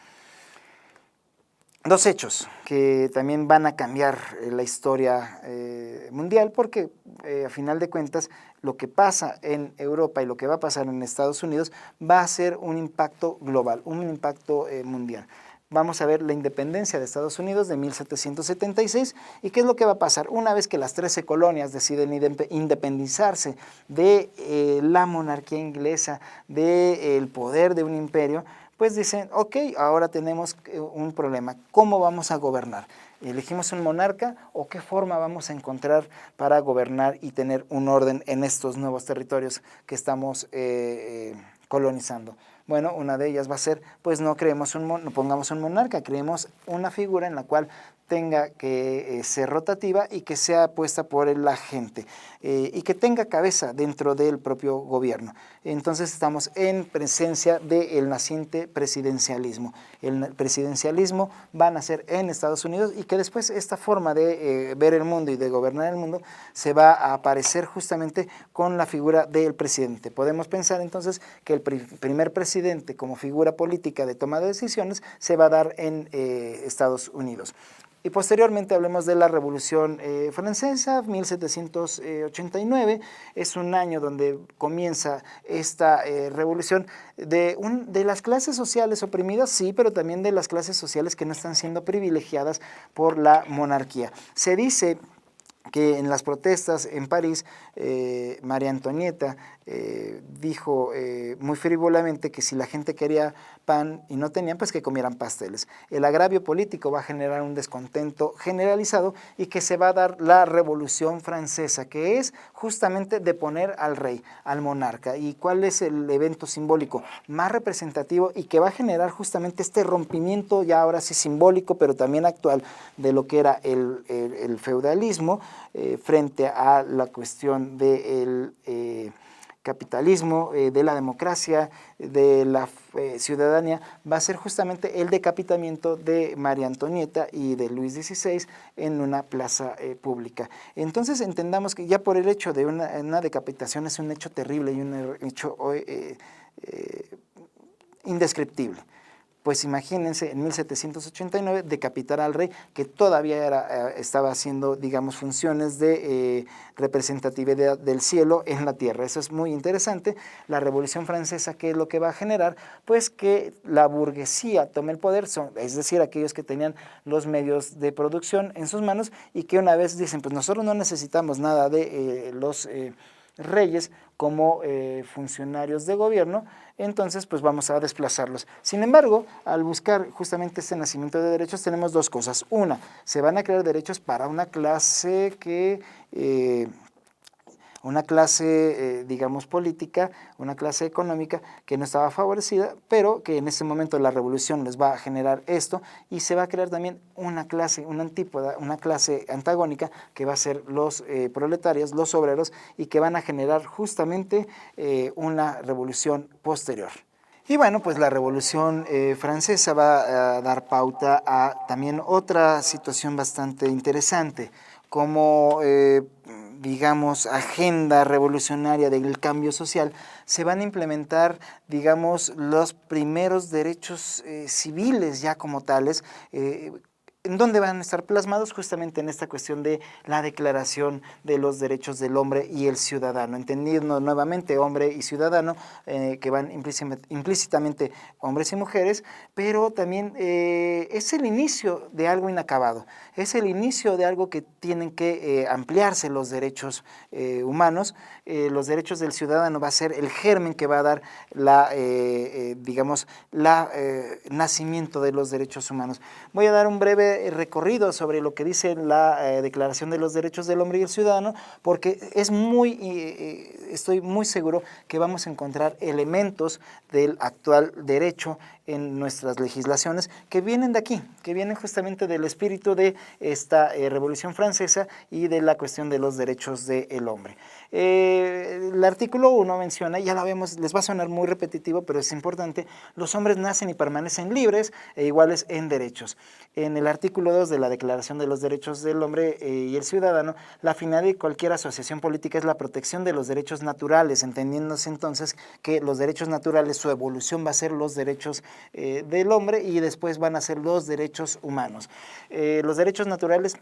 Dos hechos que también van a cambiar la historia mundial porque a final de cuentas, lo que pasa en Europa y lo que va a pasar en Estados Unidos va a ser un impacto global, un impacto mundial. Vamos a ver la independencia de Estados Unidos de 1776 y qué es lo que va a pasar una vez que las 13 colonias deciden independizarse de la monarquía inglesa, del poder de un imperio, pues dicen, ok, ahora tenemos un problema, ¿cómo vamos a gobernar? ¿Elegimos un monarca o qué forma vamos a encontrar para gobernar y tener un orden en estos nuevos territorios que estamos colonizando? Bueno, una de ellas va a ser, pues no pongamos un monarca, creemos una figura en la cual tenga que ser rotativa y que sea puesta por la gente y que tenga cabeza dentro del propio gobierno. Entonces estamos en presencia del naciente presidencialismo. El presidencialismo va a nacer en Estados Unidos y que después esta forma de ver el mundo y de gobernar el mundo se va a aparecer justamente con la figura del presidente. Podemos pensar entonces que el primer presidente como figura política de toma de decisiones se va a dar en Estados Unidos. Y posteriormente hablemos de la Revolución Francesa, 1789, es un año donde comienza esta revolución de las clases sociales oprimidas, sí, pero también de las clases sociales que no están siendo privilegiadas por la monarquía. Se dice que en las protestas en París, María Antonieta dijo muy frívolamente que si la gente quería pan y no tenían, pues que comieran pasteles. El agravio político va a generar un descontento generalizado y que se va a dar la Revolución Francesa, que es justamente deponer al rey, al monarca. ¿Y cuál es el evento simbólico más representativo y que va a generar justamente este rompimiento, ya ahora sí simbólico, pero también actual, de lo que era el feudalismo frente a la cuestión del capitalismo, de la democracia, de la ciudadanía, va a ser justamente el decapitamiento de María Antonieta y de Luis XVI en una plaza pública. Entonces entendamos que ya por el hecho de una decapitación es un hecho terrible y un hecho indescriptible. Pues imagínense, en 1789 decapitar al rey que todavía estaba haciendo, digamos, funciones de representatividad del cielo en la tierra. Eso es muy interesante. La Revolución Francesa, ¿qué es lo que va a generar? Pues que la burguesía tome el poder, es decir, aquellos que tenían los medios de producción en sus manos y que una vez dicen, pues nosotros no necesitamos nada de los reyes como funcionarios de gobierno, entonces pues vamos a desplazarlos. Sin embargo, al buscar justamente este nacimiento de derechos tenemos dos cosas. Una, se van a crear derechos para una clase digamos, política, una clase económica que no estaba favorecida, pero que en ese momento la revolución les va a generar esto y se va a crear también una clase, una antípoda, una clase antagónica que va a ser los proletarios, los obreros y que van a generar justamente una revolución posterior. Y bueno, pues la Revolución Francesa va a dar pauta a también otra situación bastante interesante, como digamos, agenda revolucionaria del cambio social, se van a implementar, digamos, los primeros derechos civiles ya como tales, en donde van a estar plasmados justamente en esta cuestión de la Declaración de los Derechos del Hombre y el Ciudadano, entendiendo nuevamente hombre y ciudadano, que van implícitamente hombres y mujeres, pero también es el inicio de algo inacabado, es el inicio de algo que tienen que ampliarse los derechos humanos. Los derechos del ciudadano va a ser el germen que va a dar nacimiento de los derechos humanos. Voy a dar un breve recorrido sobre lo que dice la Declaración de los Derechos del Hombre y el Ciudadano, porque estoy muy seguro que vamos a encontrar elementos del actual derecho en nuestras legislaciones que vienen de aquí, que vienen justamente del espíritu de esta Revolución Francesa y de la cuestión de los derechos del hombre. El artículo 1 menciona, ya lo vemos, les va a sonar muy repetitivo, pero es importante: los hombres nacen y permanecen libres e iguales en derechos. En el artículo 2 de la Declaración de los Derechos del Hombre y el Ciudadano, la finalidad de cualquier asociación política es la protección de los derechos naturales, entendiéndose entonces que los derechos naturales, su evolución va a ser los derechos del hombre y después van a ser los derechos humanos. Los derechos naturales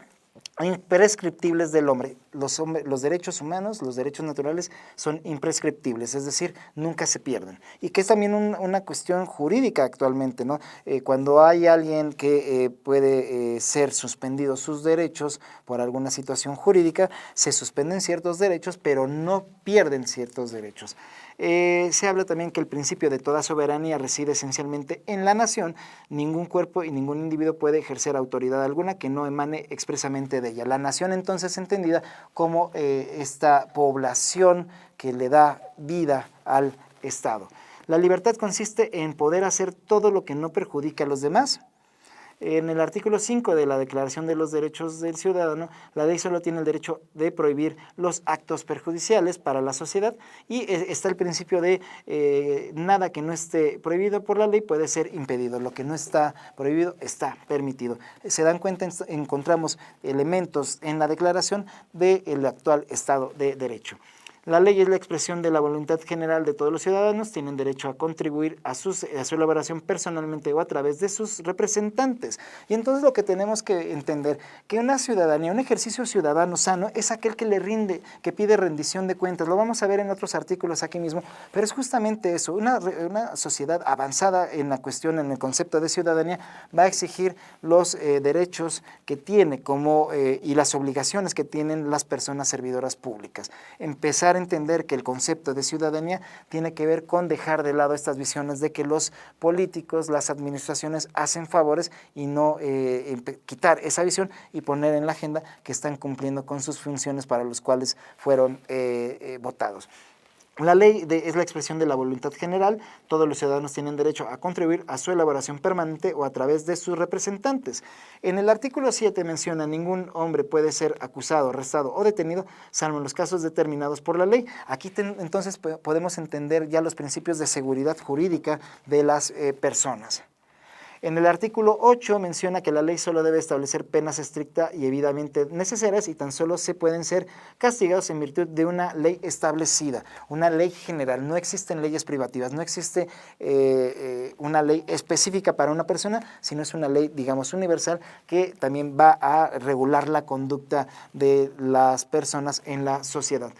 imprescriptibles del hombre. Los derechos humanos, los derechos naturales son imprescriptibles, es decir, nunca se pierden. Y que es también una cuestión jurídica actualmente, ¿no? Cuando hay alguien que puede ser suspendido sus derechos por alguna situación jurídica, se suspenden ciertos derechos, pero no pierden ciertos derechos. Se habla también que el principio de toda soberanía reside esencialmente en la nación. Ningún cuerpo y ningún individuo puede ejercer autoridad alguna que no emane expresamente de ella. La nación entonces entendida como esta población que le da vida al Estado. La libertad consiste en poder hacer todo lo que no perjudique a los demás. En el artículo 5 de la Declaración de los Derechos del Ciudadano, la ley solo tiene el derecho de prohibir los actos perjudiciales para la sociedad y está el principio de nada que no esté prohibido por la ley puede ser impedido, lo que no está prohibido está permitido. Se dan cuenta, encontramos elementos en la declaración del actual Estado de Derecho. La ley es la expresión de la voluntad general de todos los ciudadanos, tienen derecho a contribuir a su elaboración personalmente o a través de sus representantes. Y entonces lo que tenemos que entender, que una ciudadanía, un ejercicio ciudadano sano, es aquel que le rinde, que pide rendición de cuentas. Lo vamos a ver en otros artículos aquí mismo, pero es justamente eso, una sociedad avanzada en la cuestión, en el concepto de ciudadanía, va a exigir los derechos que tiene y las obligaciones que tienen las personas servidoras públicas. Empezar a entender que el concepto de ciudadanía tiene que ver con dejar de lado estas visiones de que los políticos, las administraciones hacen favores y no quitar esa visión y poner en la agenda que están cumpliendo con sus funciones para los cuales fueron votados. La ley es la expresión de la voluntad general, todos los ciudadanos tienen derecho a contribuir a su elaboración permanente o a través de sus representantes. En el artículo 7 menciona, ningún hombre puede ser acusado, arrestado o detenido, salvo en los casos determinados por la ley. Aquí entonces podemos entender ya los principios de seguridad jurídica de las personas. En el artículo 8 menciona que la ley solo debe establecer penas estrictas y debidamente necesarias y tan solo se pueden ser castigados en virtud de una ley establecida, una ley general. No existen leyes privativas, no existe una ley específica para una persona, sino es una ley, digamos, universal que también va a regular la conducta de las personas en la sociedad.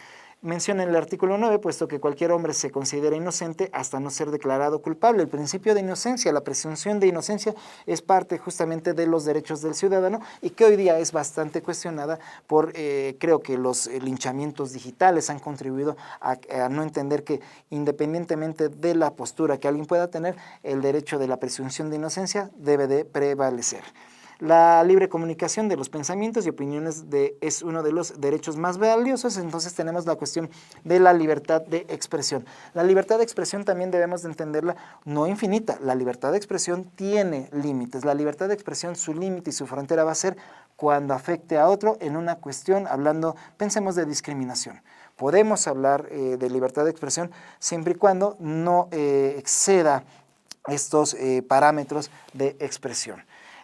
Menciona en el artículo 9, puesto que cualquier hombre se considera inocente hasta no ser declarado culpable. El principio de inocencia, la presunción de inocencia es parte justamente de los derechos del ciudadano y que hoy día es bastante cuestionada por, creo que los linchamientos digitales han contribuido a no entender que independientemente de la postura que alguien pueda tener, el derecho de la presunción de inocencia debe de prevalecer. La libre comunicación de los pensamientos y opiniones es uno de los derechos más valiosos, entonces tenemos la cuestión de la libertad de expresión. La libertad de expresión también debemos de entenderla no infinita, la libertad de expresión tiene límites, la libertad de expresión, su límite y su frontera va a ser cuando afecte a otro en una cuestión, pensemos de discriminación. Podemos hablar de libertad de expresión siempre y cuando no exceda estos parámetros de expresión.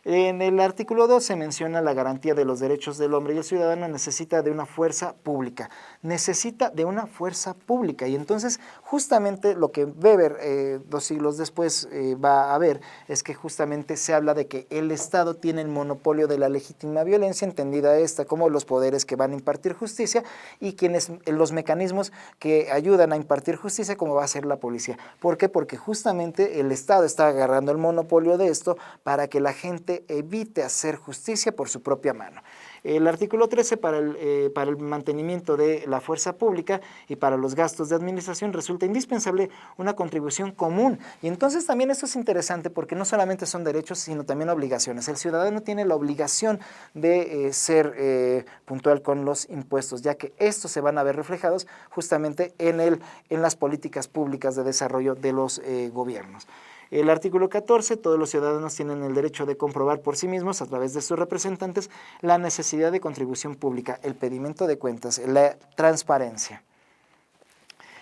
En el artículo 2 se menciona la garantía de los derechos del hombre y el ciudadano necesita de una fuerza pública. Necesita de una fuerza pública y entonces justamente lo que Weber 2 siglos después va a ver es que justamente se habla de que el Estado tiene el monopolio de la legítima violencia, entendida esta como los poderes que van a impartir justicia y los mecanismos que ayudan a impartir justicia como va a ser la policía. ¿Por qué? Porque justamente el Estado está agarrando el monopolio de esto para que la gente evite hacer justicia por su propia mano. El artículo 13 para el mantenimiento de la fuerza pública y para los gastos de administración resulta indispensable una contribución común. Y entonces también esto es interesante porque no solamente son derechos, sino también obligaciones. El ciudadano tiene la obligación de ser puntual con los impuestos, ya que estos se van a ver reflejados justamente en las políticas públicas de desarrollo de los gobiernos. El artículo 14, todos los ciudadanos tienen el derecho de comprobar por sí mismos, a través de sus representantes, la necesidad de contribución pública, el pedimento de cuentas, la transparencia.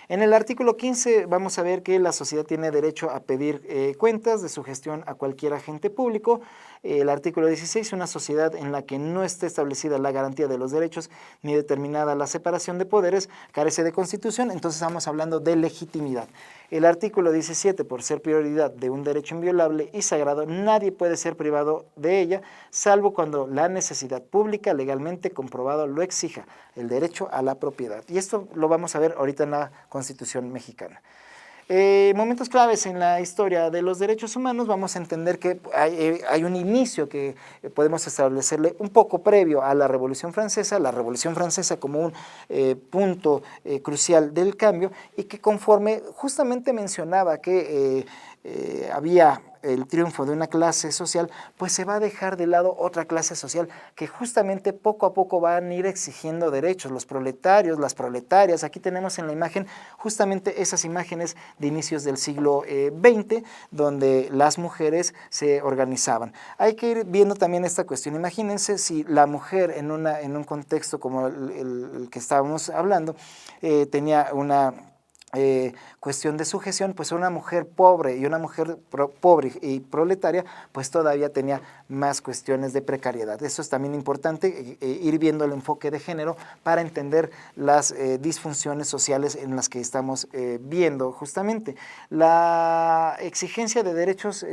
En el artículo 15 vamos a ver que la sociedad tiene derecho a pedir cuentas de su gestión a cualquier agente público. El artículo 16, una sociedad en la que no esté establecida la garantía de los derechos ni determinada la separación de poderes carece de constitución. Entonces estamos hablando de legitimidad. El artículo 17, por ser prioridad de un derecho inviolable y sagrado, nadie puede ser privado de ella, salvo cuando la necesidad pública legalmente comprobado lo exija, el derecho a la propiedad. Y esto lo vamos a ver ahorita en la Constitución mexicana. Momentos claves en la historia de los derechos humanos, vamos a entender que hay un inicio que podemos establecerle un poco previo a la Revolución Francesa como un punto crucial del cambio, y que conforme justamente mencionaba que había el triunfo de una clase social, pues se va a dejar de lado otra clase social que justamente poco a poco van a ir exigiendo derechos, los proletarios, las proletarias. Aquí tenemos en la imagen justamente esas imágenes de inicios del siglo XX, donde las mujeres se organizaban. Hay que ir viendo también esta cuestión. Imagínense si la mujer en un contexto como el que estábamos hablando, tenía una cuestión de sujeción, pues una mujer pobre y una mujer pobre y proletaria, pues todavía tenía más cuestiones de precariedad. Eso es también importante, ir viendo el enfoque de género para entender las disfunciones sociales en las que estamos viendo justamente. La exigencia de derechos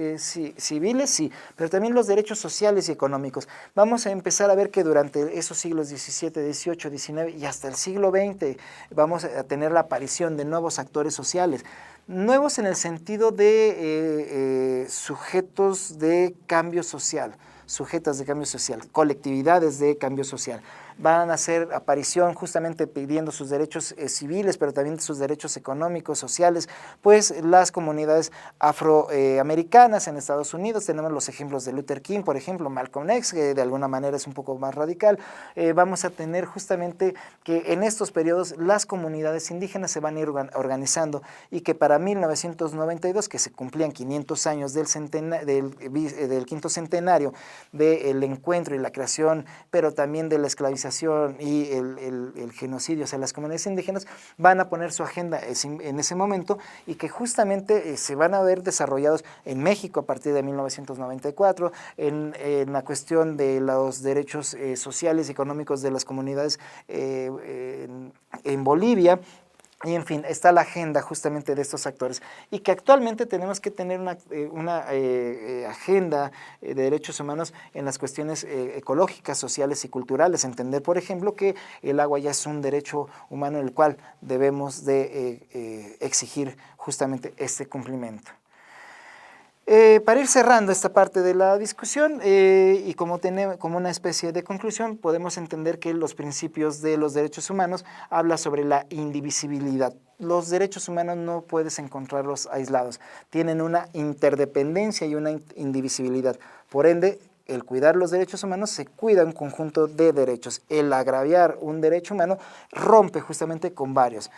civiles, sí, pero también los derechos sociales y económicos. Vamos a empezar a ver que durante esos siglos XVII, XVIII, XIX y hasta el siglo XX vamos a tener la aparición de nuevos actores sociales, nuevos en el sentido de sujetos de cambio social, colectividades de cambio social. Van a hacer aparición justamente pidiendo sus derechos civiles, pero también sus derechos económicos, sociales, pues las comunidades afroamericanas en Estados Unidos. Tenemos los ejemplos de Luther King, por ejemplo, Malcolm X, que de alguna manera es un poco más radical. Vamos a tener justamente que en estos periodos las comunidades indígenas se van a ir organizando, y que para 1992, que se cumplían 500 años del quinto centenario del encuentro y la creación, pero también de la esclavización y el genocidio hacia las comunidades indígenas, van a poner su agenda en ese momento, y que justamente se van a ver desarrollados en México a partir de 1994, en la cuestión de los derechos sociales y económicos de las comunidades en Bolivia. Y en fin, está la agenda justamente de estos actores, y que actualmente tenemos que tener una agenda de derechos humanos en las cuestiones ecológicas, sociales y culturales. Entender, por ejemplo, que el agua ya es un derecho humano en el cual debemos de exigir justamente este cumplimiento. Para ir cerrando esta parte de la discusión y como una especie de conclusión, podemos entender que los principios de los derechos humanos habla sobre la indivisibilidad. Los derechos humanos no puedes encontrarlos aislados, tienen una interdependencia y una indivisibilidad. Por ende, el cuidar los derechos humanos se cuida un conjunto de derechos. El agraviar un derecho humano rompe justamente con varios.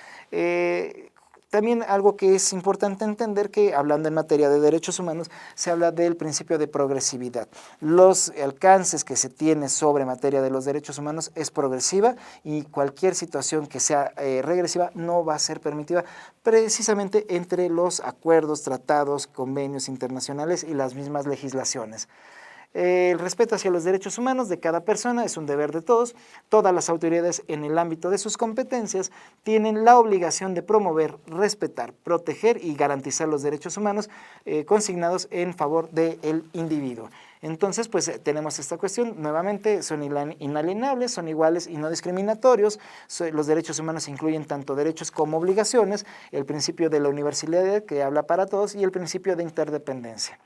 También algo que es importante entender, que hablando en materia de derechos humanos, se habla del principio de progresividad. Los alcances que se tiene sobre materia de los derechos humanos es progresiva, y cualquier situación que sea regresiva no va a ser permitida, precisamente entre los acuerdos, tratados, convenios internacionales y las mismas legislaciones. El respeto hacia los derechos humanos de cada persona es un deber de todos. Todas las autoridades en el ámbito de sus competencias tienen la obligación de promover, respetar, proteger y garantizar los derechos humanos consignados en favor del individuo. Entonces, pues tenemos esta cuestión, nuevamente, son inalienables, son iguales y no discriminatorios. Los derechos humanos incluyen tanto derechos como obligaciones, el principio de la universalidad que habla para todos y el principio de interdependencia.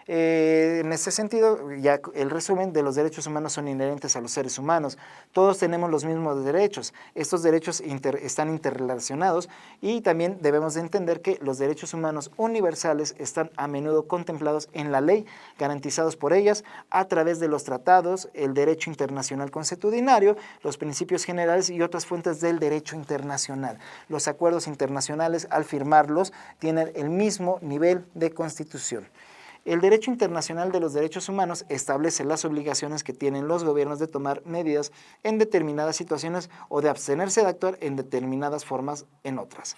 En este sentido, ya el resumen de los derechos humanos son inherentes a los seres humanos. Todos tenemos los mismos derechos. Estos derechos están interrelacionados, y también debemos de entender que los derechos humanos universales están a menudo contemplados en la ley, garantizados por ellas a través de los tratados, el derecho internacional consuetudinario, los principios generales y otras fuentes del derecho internacional. Los acuerdos internacionales, al firmarlos, tienen el mismo nivel de constitución. El derecho internacional de los derechos humanos establece las obligaciones que tienen los gobiernos de tomar medidas en determinadas situaciones o de abstenerse de actuar en determinadas formas en otras.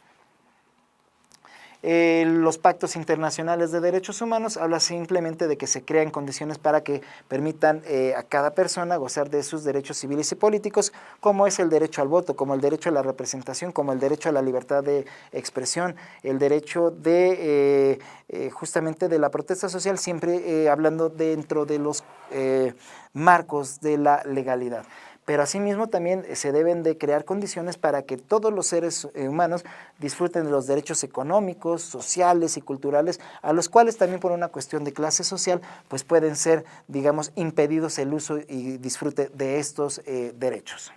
Los pactos internacionales de derechos humanos hablan simplemente de que se crean condiciones para que permitan a cada persona gozar de sus derechos civiles y políticos, como es el derecho al voto, como el derecho a la representación, como el derecho a la libertad de expresión, el derecho de justamente de la protesta social, siempre hablando dentro de los marcos de la legalidad. Pero asimismo también se deben de crear condiciones para que todos los seres humanos disfruten de los derechos económicos, sociales y culturales, a los cuales también por una cuestión de clase social, pues pueden ser, digamos, impedidos el uso y disfrute de estos derechos.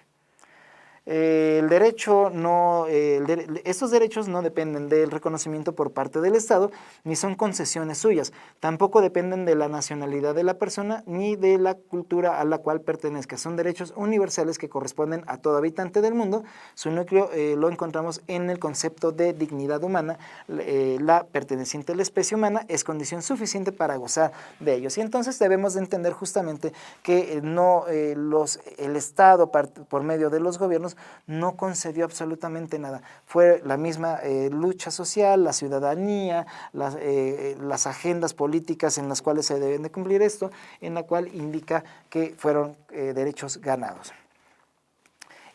Estos derechos no dependen del reconocimiento por parte del Estado, ni son concesiones suyas, tampoco dependen de la nacionalidad de la persona, ni de la cultura a la cual pertenezca. Son derechos universales que corresponden a todo habitante del mundo. Su núcleo lo encontramos en el concepto de dignidad humana. La perteneciente a la especie humana es condición suficiente para gozar de ellos. Y entonces debemos de entender justamente que el Estado, por medio de los gobiernos, no concedió absolutamente nada. Fue la misma lucha social, la ciudadanía, las agendas políticas en las cuales se deben de cumplir esto, en la cual indica que fueron derechos ganados.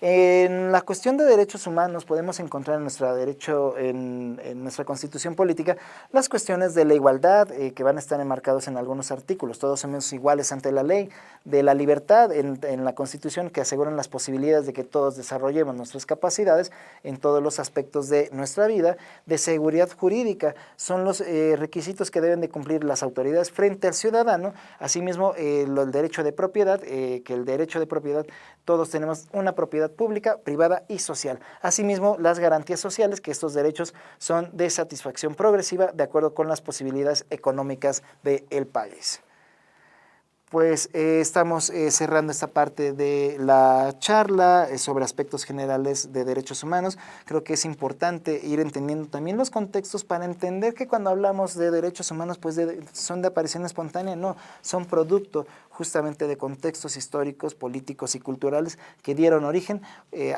En la cuestión de derechos humanos podemos encontrar en nuestra Constitución política las cuestiones de la igualdad que van a estar enmarcados en algunos artículos. Todos somos iguales ante la ley, de la libertad en la Constitución, que aseguran las posibilidades de que todos desarrollemos nuestras capacidades en todos los aspectos de nuestra vida. De seguridad jurídica son los requisitos que deben de cumplir las autoridades frente al ciudadano. Asimismo, el derecho de propiedad, que el derecho de propiedad, todos tenemos una propiedad pública, privada y social. Asimismo, las garantías sociales, que estos derechos son de satisfacción progresiva de acuerdo con las posibilidades económicas del país. Pues estamos cerrando esta parte de la charla sobre aspectos generales de derechos humanos. Creo que es importante ir entendiendo también los contextos para entender que cuando hablamos de derechos humanos, pues son de aparición espontánea, no, son producto justamente de contextos históricos, políticos y culturales que dieron origen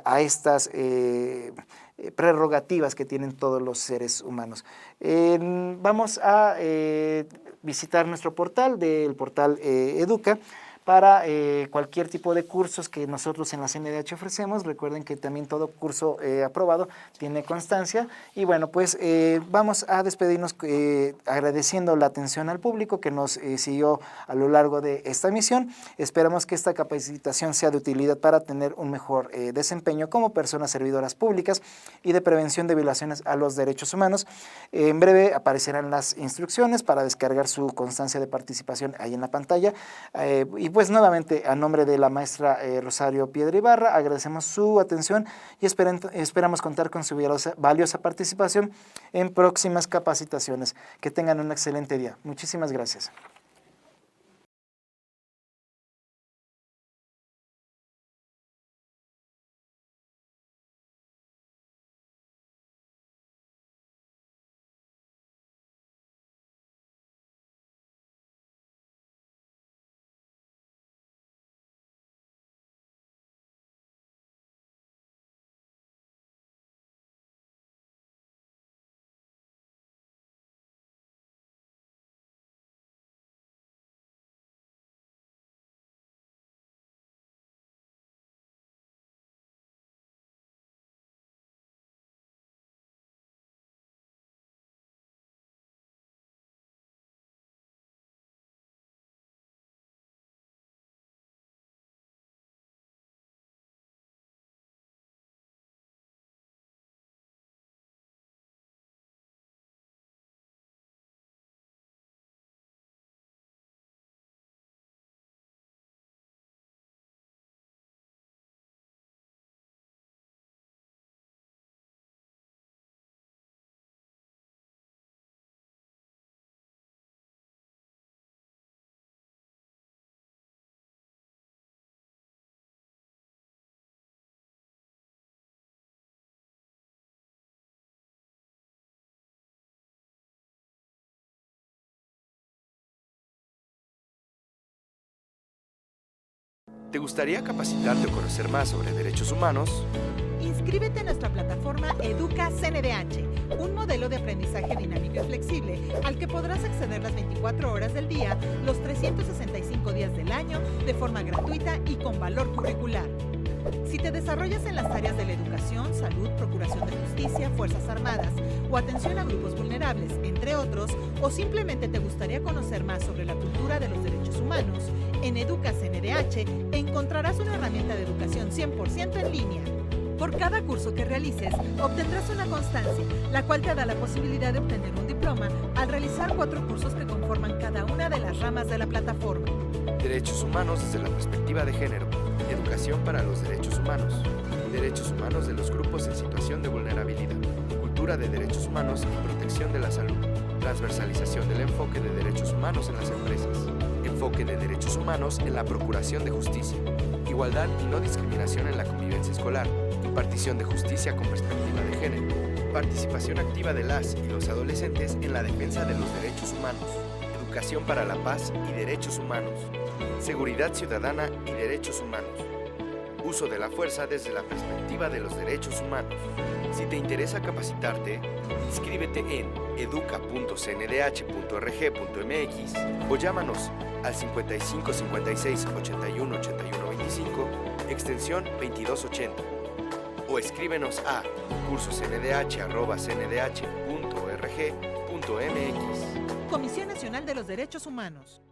a estas prerrogativas que tienen todos los seres humanos. Vamos a visitar nuestro portal, del portal Educa, para cualquier tipo de cursos que nosotros en la CNDH ofrecemos. Recuerden que también todo curso aprobado tiene constancia. Y bueno, pues vamos a despedirnos agradeciendo la atención al público que nos siguió a lo largo de esta emisión. Esperamos que esta capacitación sea de utilidad para tener un mejor desempeño como personas servidoras públicas y de prevención de violaciones a los derechos humanos. En breve aparecerán las instrucciones para descargar su constancia de participación ahí en la pantalla. Y pues nuevamente, a nombre de la maestra Rosario Piedra Ibarra, agradecemos su atención y esperamos contar con su valiosa participación en próximas capacitaciones. Que tengan un excelente día. Muchísimas gracias. ¿Te gustaría capacitarte o conocer más sobre derechos humanos? Inscríbete en nuestra plataforma Educa CNDH, un modelo de aprendizaje dinámico y flexible al que podrás acceder las 24 horas del día, los 365 días del año, de forma gratuita y con valor curricular. Si te desarrollas en las áreas de la educación, salud, procuración de justicia, Fuerzas Armadas o atención a grupos vulnerables, entre otros, o simplemente te gustaría conocer más sobre la cultura de los derechos humanos, en Educa CNDH encontrarás una herramienta de educación 100% en línea. Por cada curso que realices, obtendrás una constancia, la cual te da la posibilidad de obtener un diploma al realizar 4 cursos que conforman cada una de las ramas de la plataforma. Derechos humanos desde la perspectiva de género. Educación para los derechos humanos. Derechos humanos de los grupos en situación de vulnerabilidad. Cultura de derechos humanos y protección de la salud. Transversalización del enfoque de derechos humanos en las empresas. Enfoque de derechos humanos en la procuración de justicia. Igualdad y no discriminación en la convivencia escolar. Impartición de justicia con perspectiva de género. Participación activa de las y los adolescentes en la defensa de los derechos humanos. Educación para la paz y derechos humanos. Seguridad ciudadana y derechos humanos. Uso de la fuerza desde la perspectiva de los derechos humanos. Si te interesa capacitarte, inscríbete en educa.cndh.rg.mx o llámanos al 55 56 81 81 25, extensión 2280, o escríbenos a cursosndh@cndh.org.mx. Comisión Nacional de los Derechos Humanos.